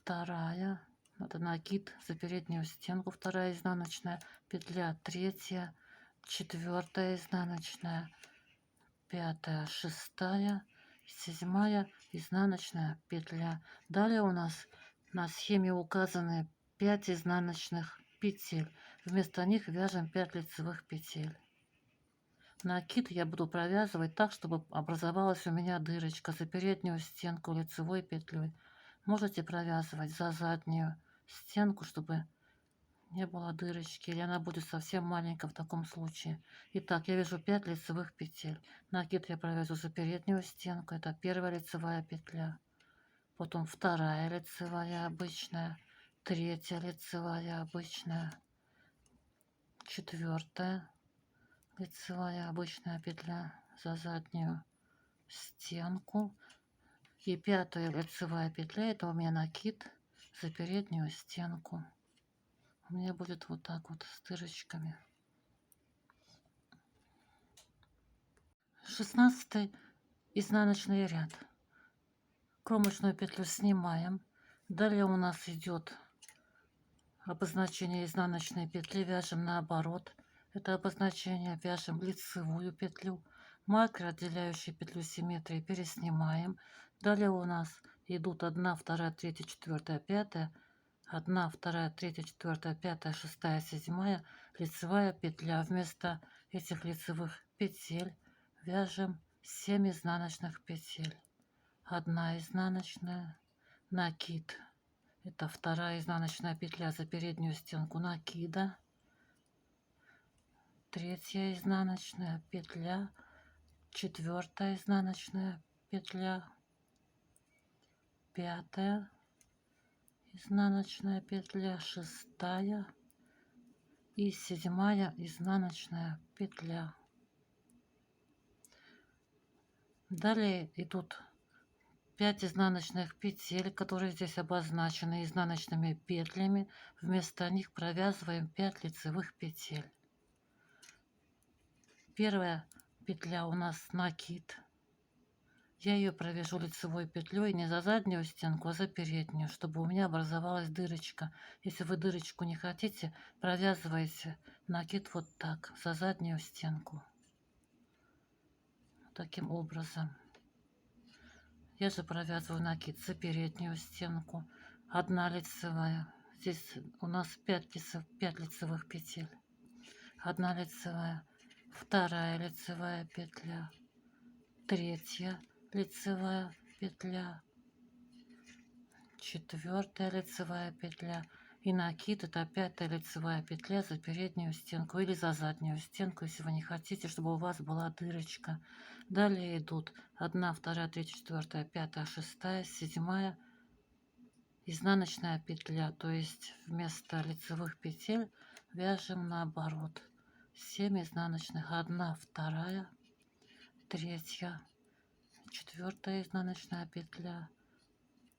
2, это накид за переднюю стенку, 2 изнаночная петля, 3, 4 изнаночная, 5, 6, 7 изнаночная петля. Далее у нас на схеме указаны 5 изнаночных петель. Вместо них вяжем 5 лицевых петель. Накид я буду провязывать так, чтобы образовалась у меня дырочка за переднюю стенку лицевой петлей. Можете провязывать за заднюю стенку, чтобы не было дырочки, или она будет совсем маленькая в таком случае. Итак, я вяжу 5 лицевых петель. Накид я провяжу за переднюю стенку, это 1 лицевая петля. Потом 2 лицевая обычная, 3 лицевая обычная, 4 лицевая обычная петля за заднюю стенку. И 5 лицевая петля, это у меня накид за переднюю стенку. У меня будет вот так вот с дырочками. 16 изнаночный ряд. Кромочную петлю снимаем. Далее у нас идет обозначение изнаночной петли. Вяжем наоборот. Это обозначение вяжем лицевую петлю. Маркер, отделяющий петлю симметрии, переснимаем. Далее у нас идут 1, 2, 3, 4, 5. 1, 2, 3, 4, 5, 6, 7 лицевая петля. Вместо этих лицевых петель вяжем 7 изнаночных петель. 1 изнаночная, накид. Это 2 изнаночная петля за переднюю стенку накида. 3 изнаночная петля, 4 изнаночная петля, 5 изнаночная петля, 6 и 7 изнаночная петля. Далее идут 5 изнаночных петель, которые здесь обозначены изнаночными петлями. Вместо них провязываем 5 лицевых петель. Первая петля у нас накид. Я ее провяжу лицевой петлей не за заднюю стенку, а за переднюю, чтобы у меня образовалась дырочка. Если вы дырочку не хотите, провязывайте накид вот так, за заднюю стенку. Таким образом. Я же провязываю накид за переднюю стенку. 1 лицевая. Здесь у нас 5 лицевых петель. 1 лицевая. вторая лицевая петля, третья лицевая петля, четвертая лицевая петля. И накид — это пятая лицевая петля за переднюю стенку или за заднюю стенку, если вы не хотите, чтобы у вас была дырочка. Далее идут 1, 2, 3, 4, 5, 6, 7 изнаночная петля, то есть вместо лицевых петель вяжем наоборот. 7 изнаночных, 1, 2, 3, 4 изнаночная петля,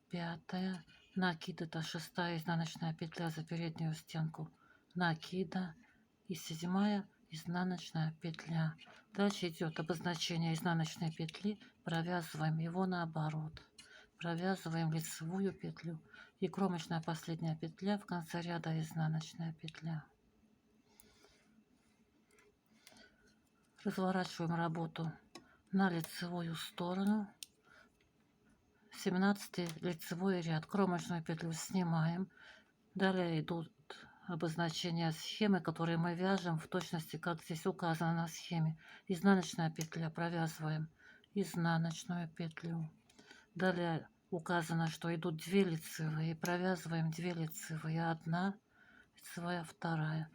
5, накид — это 6 изнаночная петля за переднюю стенку накида, и 7 изнаночная петля. Дальше идет обозначение изнаночной петли, провязываем его наоборот, провязываем лицевую петлю и кромочная последняя петля в конце ряда изнаночная петля. Разворачиваем работу на лицевую сторону. 17 лицевой ряд, кромочную петлю снимаем. Далее идут обозначения схемы, которые мы вяжем в точности, как здесь указано на схеме. Изнаночная петля, провязываем изнаночную петлю. Далее указано, что идут 2 лицевые, провязываем 2 лицевые, 1 лицевая, 2.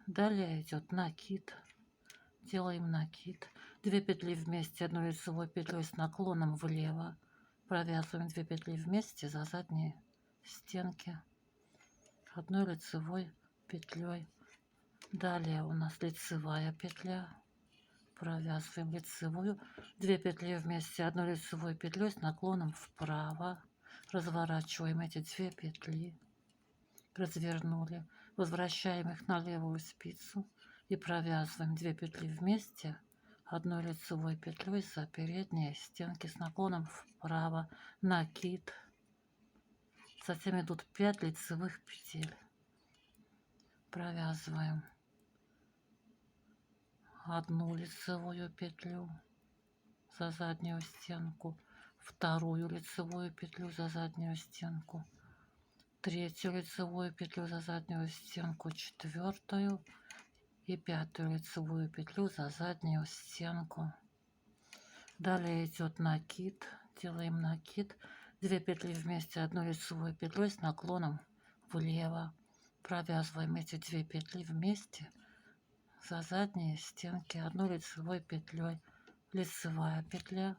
Далее идет накид, делаем накид, 2 петли вместе, 1 лицевой петлей с наклоном влево, провязываем 2 петли вместе за задние стенки 1 лицевой петлей. Далее у нас лицевая петля, провязываем лицевую, 2 петли вместе, 1 лицевой петлей с наклоном вправо, разворачиваем эти 2 петли, развернули, возвращаем их на левую спицу и провязываем 2 петли вместе, 1 лицевой петлей за передние стенки с наклоном вправо, накид. Затем идут 5 лицевых петель, провязываем 1 лицевую петлю за заднюю стенку, 2 лицевую петлю за заднюю стенку, 3 лицевую петлю за заднюю стенку, 4 и 5 лицевую петлю за заднюю стенку. Далее идет накид, делаем накид, 2 петли вместе, 1 лицевой петлей с наклоном влево, провязываем эти 2 петли вместе за задние стенки 1 лицевой петлей, лицевая петля.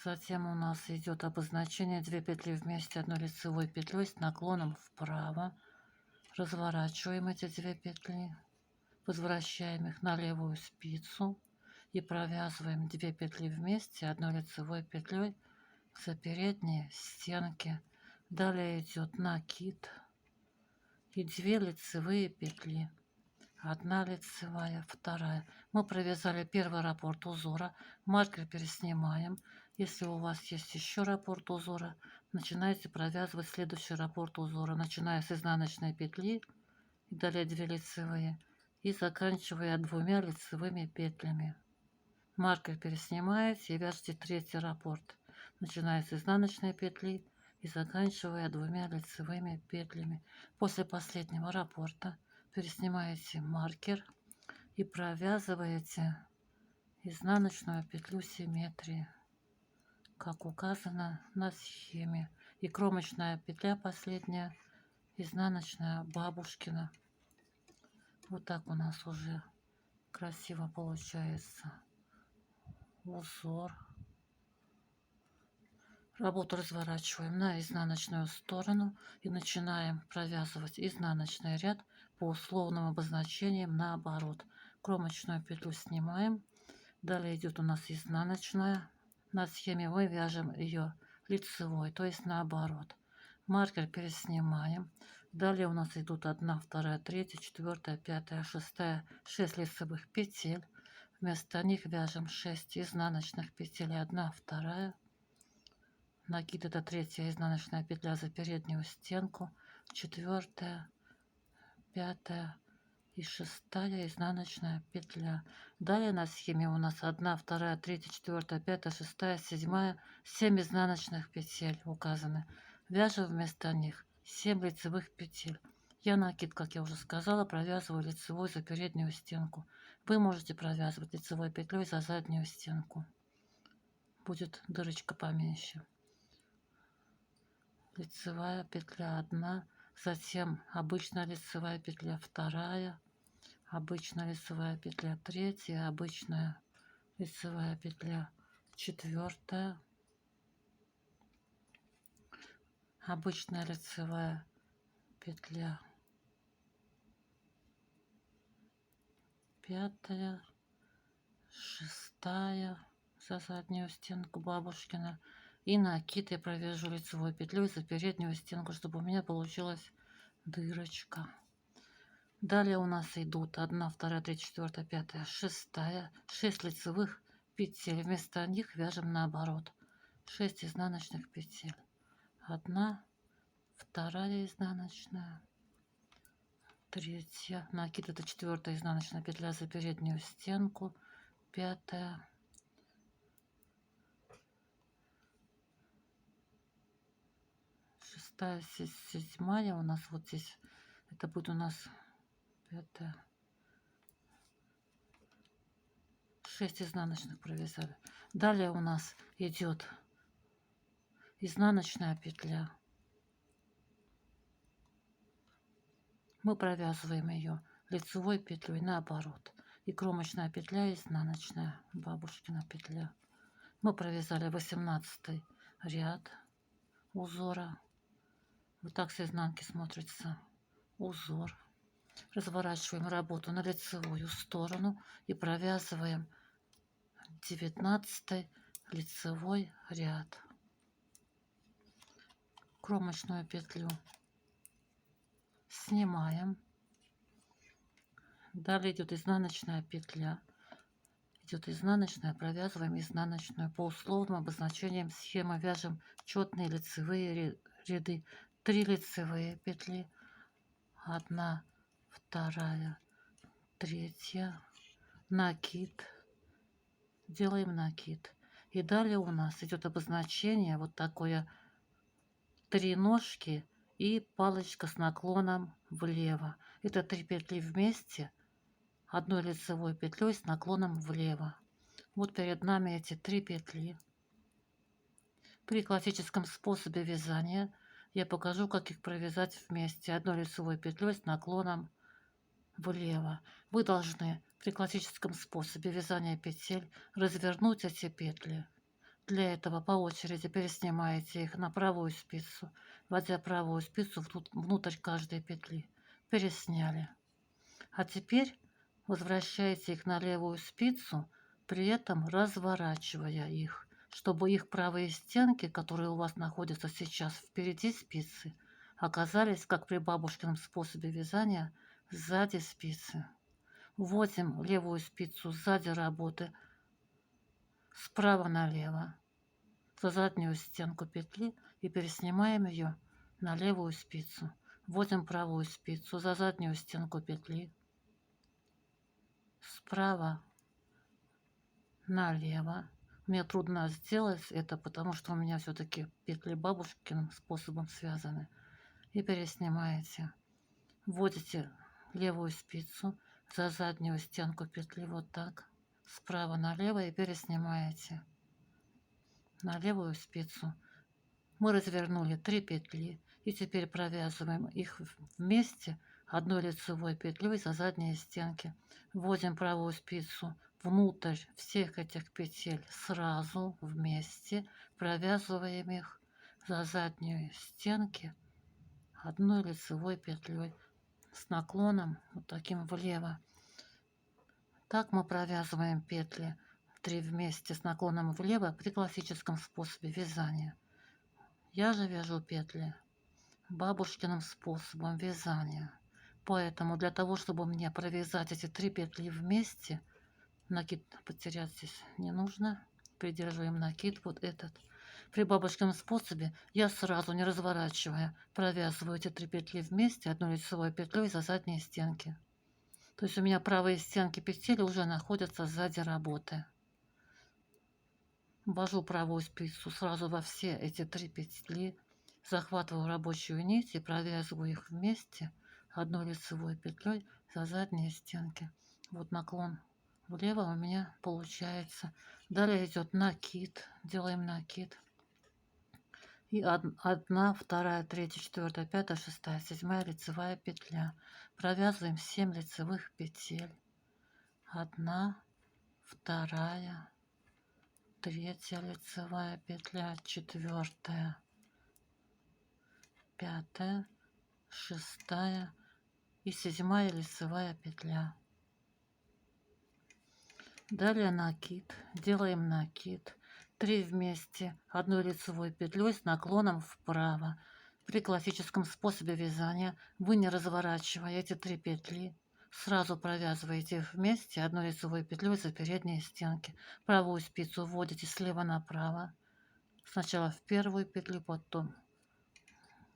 Затем у нас идет обозначение 2 петли вместе, 1 лицевой петлей с наклоном вправо, разворачиваем эти 2 петли, возвращаем их на левую спицу и провязываем 2 петли вместе, 1 лицевой петлей за передние стенки. Далее идет накид и 2 лицевые петли, 1 лицевая, 2. Мы провязали первый раппорт узора, маркер переснимаем. Если у вас есть еще раппорт узора, начинайте провязывать следующий раппорт узора, начиная с изнаночной петли, и далее 2 лицевые, и заканчивая 2 лицевыми петлями. Маркер переснимаете и вяжете третий раппорт, начиная с изнаночной петли и заканчивая 2 лицевыми петлями. После последнего раппорта переснимаете маркер и провязываете изнаночную петлю симметрии, как указано на схеме. И кромочная петля последняя, изнаночная бабушкина. Вот так у нас уже красиво получается узор. Работу разворачиваем на изнаночную сторону и начинаем провязывать изнаночный ряд по условным обозначениям наоборот. Кромочную петлю снимаем. Далее идет у нас изнаночная. На схеме мы вяжем ее лицевой, то есть наоборот. Маркер переснимаем. Далее у нас идут 1, 2, 3, 4, 5, 6, 6 лицевых петель. Вместо них вяжем 6 изнаночных петель, 1, 2. Накид — это 3 изнаночная петля за переднюю стенку, 4, 5 и 6 изнаночная петля. Далее на схеме у нас 1, 2, 3, 4, 5, 6, 7, 7 изнаночных петель указаны. Вяжем вместо них 7 лицевых петель. Я накид, как я уже сказала, провязываю лицевой за переднюю стенку. Вы можете провязывать лицевой петлей за заднюю стенку. Будет дырочка поменьше. Лицевая петля 1, затем обычная лицевая петля 2, обычная лицевая петля 3, обычная лицевая петля 4, обычная лицевая петля 5, 6 за заднюю стенку бабушкина. И накид я провяжу лицевой петлей за переднюю стенку, чтобы у меня получилась дырочка. Далее у нас идут 1, 2, 3, 4, 5, 6, 6 лицевых петель. Вместо них вяжем наоборот. 6 изнаночных петель. 1, 2 изнаночная, 3, накид это 4 изнаночная петля за переднюю стенку, 5, 6, 7 у нас вот здесь, это будет у нас 5, 6 изнаночных провязали. Далее у нас идет изнаночная петля. Мы провязываем ее лицевой петлей наоборот. И кромочная петля изнаночная, бабушкина петля. Мы провязали 18 ряд узора. Вот так с изнанки смотрится узор. Разворачиваем работу на лицевую сторону и провязываем 19 лицевой ряд. Кромочную петлю снимаем. Далее идет изнаночная петля. Идет изнаночная, провязываем изнаночную. По условным обозначениям схемы вяжем четные лицевые ряды. 3 лицевые петли. 1, 2, 3. Накид. Делаем накид. И далее у нас идет обозначение вот такое: 3 ножки и палочка с наклоном влево. Это 3 петли вместе, одной лицевой петлей с наклоном влево. Вот перед нами эти 3 петли. При классическом способе вязания я покажу, как их провязать вместе одной лицевой петлей с наклоном влево. Вы должны при классическом способе вязания петель развернуть эти петли. Для этого по очереди переснимаете их на правую спицу, вводя правую спицу внутрь каждой петли. Пересняли. А теперь возвращаете их на левую спицу, при этом разворачивая их, чтобы их правые стенки, которые у вас находятся сейчас впереди спицы, оказались, как при бабушкином способе вязания, сзади спицы. Вводим левую спицу сзади работы справа налево за заднюю стенку петли и переснимаем ее на левую спицу. Вводим правую спицу за заднюю стенку петли справа налево. Мне трудно сделать это, потому что у меня все-таки петли бабушкиным способом связаны. И переснимаете. Вводите левую спицу за заднюю стенку петли вот так, справа налево, и переснимаете на левую спицу. Мы развернули 3 петли и теперь провязываем их вместе одной лицевой петлей за задние стенки. Вводим правую спицу внутрь всех этих петель сразу вместе, провязываем их за задние стенки одной лицевой петлей с наклоном вот таким влево. Так мы провязываем петли 3 вместе с наклоном влево при классическом способе вязания. Я же вяжу петли бабушкиным способом вязания. Поэтому для того, чтобы мне провязать эти 3 петли вместе, накид потерять здесь не нужно. Придерживаем накид вот этот. При бабушкином способе я сразу, не разворачивая, провязываю эти 3 петли вместе одной лицевой петлей за задние стенки. То есть у меня правые стенки петель уже находятся сзади работы. Ввожу правую спицу сразу во все эти 3 петли, захватываю рабочую нить и провязываю их вместе одной лицевой петлей за задние стенки. Вот наклон влево у меня получается. Далее идет накид. Делаем накид. И одна, вторая, третья, четвертая, пятая, шестая, седьмая лицевая петля. Провязываем 7 лицевых петель. Одна, вторая, третья лицевая петля, четвертая, пятая, шестая и седьмая лицевая петля. Далее накид. Делаем накид. 3 вместе одной лицевой петлей с наклоном вправо. При классическом способе вязания вы, не разворачивая эти 3 петли, сразу провязываете вместе одной лицевой петлей за передние стенки. Правую спицу вводите слева направо. Сначала в первую петлю, потом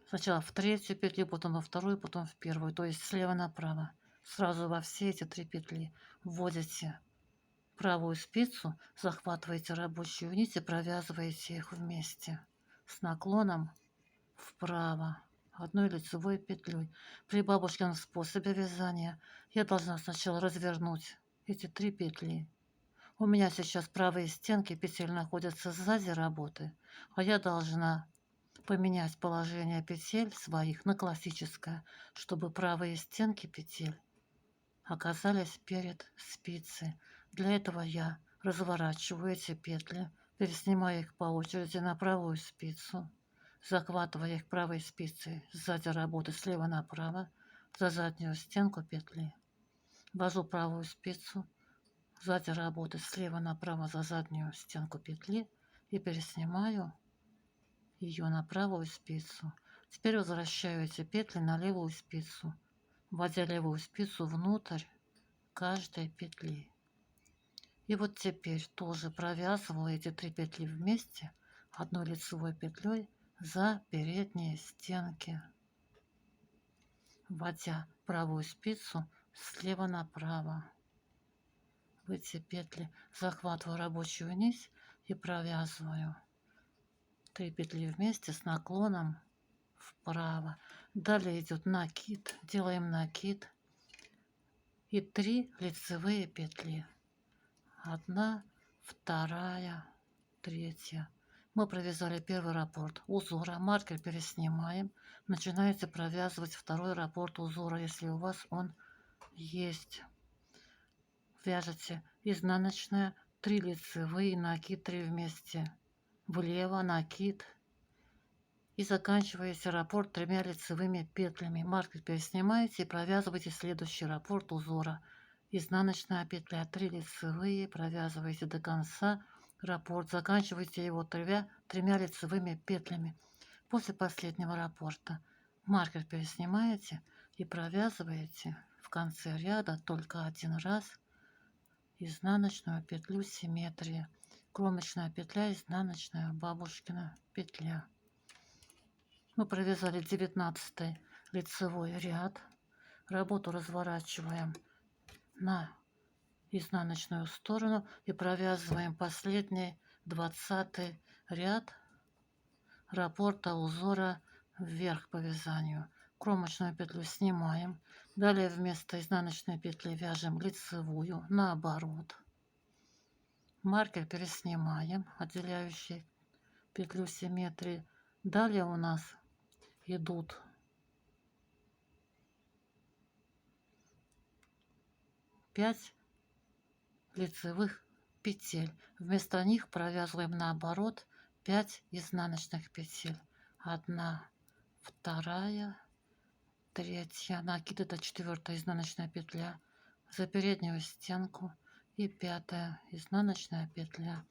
сначала в третью петлю, потом во вторую, потом в первую. То есть слева направо. Сразу во все эти 3 петли вводите правую спицу, захватываете рабочую нить и провязываете их вместе с наклоном вправо одной лицевой петлей. При бабушкином способе вязания я должна сначала развернуть эти 3 петли. У меня сейчас правые стенки петель находятся сзади работы, а я должна поменять положение петель своих на классическое, чтобы правые стенки петель оказались перед спицей. Для этого я разворачиваю эти петли, переснимаю их по очереди на правую спицу, захватывая их правой спицей сзади работы слева направо за заднюю стенку петли. Ввожу правую спицу сзади работы слева направо за заднюю стенку петли и переснимаю ее на правую спицу. Теперь возвращаю эти петли на левую спицу, вводя левую спицу внутрь каждой петли. И вот теперь тоже провязываю эти 3 петли вместе одной лицевой петлей за передние стенки, вводя правую спицу слева направо. В эти петли захватываю рабочую нить и провязываю 3 петли вместе с наклоном вправо. Далее идет накид. Делаем накид и 3 лицевые петли. Одна, вторая, третья. Мы провязали первый раппорт узора. Маркер переснимаем. Начинаете провязывать второй раппорт узора, если у вас он есть. Вяжете изнаночная, 3 лицевые, накид 3 вместе. Влево накид. И заканчиваете раппорт 3 лицевыми петлями. Маркер переснимаете и провязываете следующий раппорт узора. Изнаночная петля, 3 лицевые, провязываете до конца раппорт, заканчиваете его 3 лицевыми петлями. После последнего раппорта маркер переснимаете и провязываете в конце ряда только один раз изнаночную петлю симметрии. Кромочная петля, изнаночная, бабушкина петля. Мы провязали 19 лицевой ряд. Работу разворачиваем на изнаночную сторону и провязываем последний 20 ряд раппорта узора вверх по вязанию. Кромочную петлю снимаем. Далее вместо изнаночной петли вяжем лицевую наоборот. Маркер переснимаем, отделяющий петлю симметрии. Далее у нас идут 5 лицевых петель. Вместо них провязываем наоборот 5 изнаночных петель. Одна, вторая, третья. Накид — это 4-я изнаночная петля за переднюю стенку и 5-я изнаночная петля.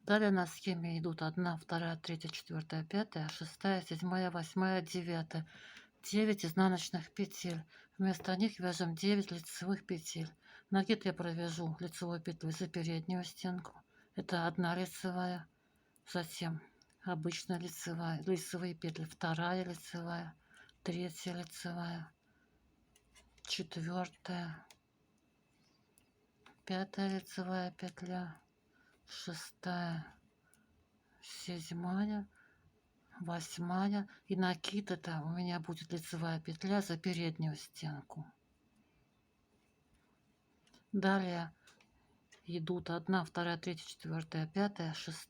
Далее на схеме идут 1, 2, 3, 4, 5, 6, 7, 8, 9. 9 изнаночных петель. Вместо них вяжем 9 лицевых петель. Накид я провяжу лицевой петлей за переднюю стенку. Это 1 лицевая. Затем обычная лицевая, лицевые петли. 2 лицевая, 3 лицевая, 4, 5 лицевая петля, 6, 7, 8 и накид это у меня будет лицевая петля за переднюю стенку. Далее идут 1, 2, 3, 4, 5, 6,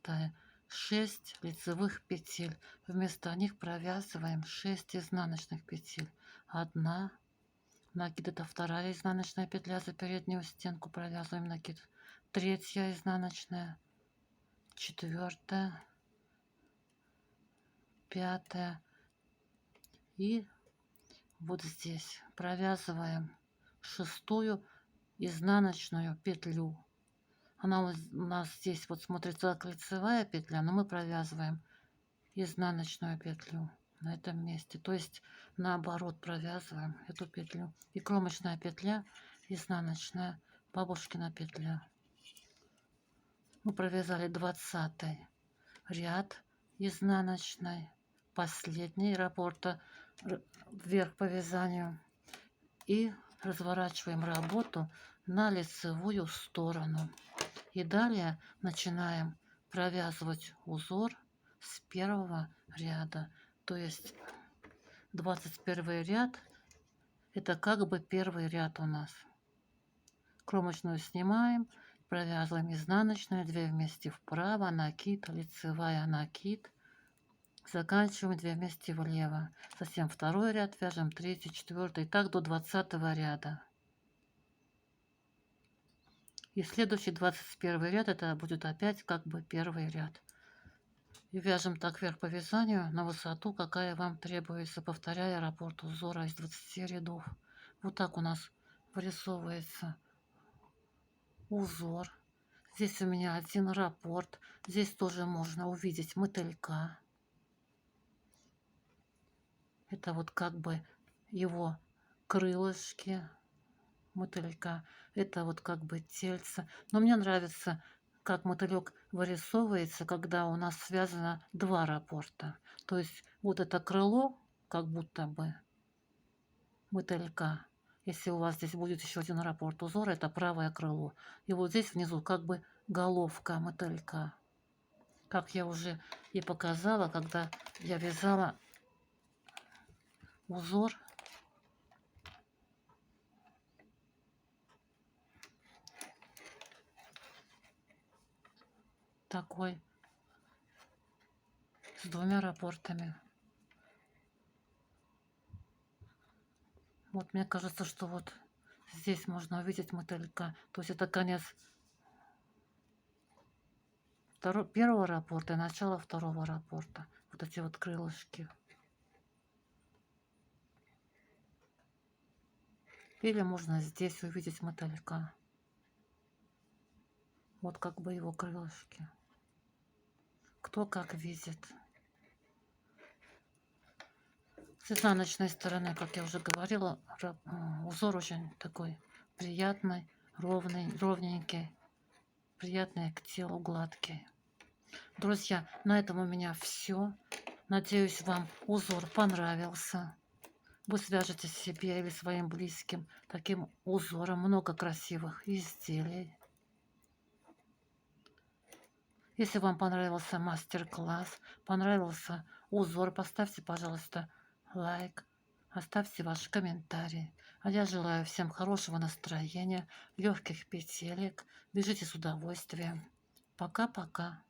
6 лицевых петель. Вместо них провязываем 6 изнаночных петель. 1, накид это 2 изнаночная петля за переднюю стенку, провязываем накид. 3 изнаночная, 4, 5 и вот здесь провязываем 6 изнаночную петлю. Она у нас здесь вот смотрится как лицевая петля, но мы провязываем изнаночную петлю на этом месте, то есть наоборот провязываем эту петлю. И кромочная петля, изнаночная, бабушкина петля. Мы провязали 20 ряд изнаночной, последний раппорта вверх по вязанию, и разворачиваем работу на лицевую сторону. И далее начинаем провязывать узор с первого ряда. То есть 21 ряд это как бы первый ряд у нас. Кромочную снимаем, провязываем изнаночную, 2 вместе вправо, накид, лицевая, накид, заканчиваем 2 вместе влево. Затем второй ряд вяжем, 3, 4 и так до 20 ряда. И следующий 21 ряд это будет опять как бы первый ряд. И вяжем так вверх по вязанию на высоту, какая вам требуется, повторяя раппорт узора из 20 рядов. Вот так у нас вырисовывается узор. Здесь у меня один раппорт. Здесь тоже можно увидеть мотылька. Это вот как бы его крылышки мотылька. Это вот как бы тельце. Но мне нравится, как мотылек вырисовывается, когда у нас связано 2 раппорта. То есть вот это крыло, как будто бы мотылька. Если у вас здесь будет еще один раппорт узора, это правое крыло. И вот здесь внизу как бы головка мотылька. Как я уже и показала, когда я вязала узор такой с 2 раппортами. Вот мне кажется, что вот здесь можно увидеть мотылька. То есть это конец первого раппорта и начало второго раппорта. Вот эти вот крылышки. Или можно здесь увидеть мотылька. Вот как бы его крылышки. Кто как видит. С изнаночной стороны, как я уже говорила, узор очень такой приятный, ровненький, приятный к телу, гладкий. Друзья, на этом у меня все. Надеюсь, вам узор понравился. Вы свяжете себе или своим близким таким узором много красивых изделий. Если вам понравился мастер-класс, понравился узор, поставьте, пожалуйста, лайк, оставьте ваш комментарий. А я желаю всем хорошего настроения, легких петелек. Вяжите с удовольствием. Пока-пока.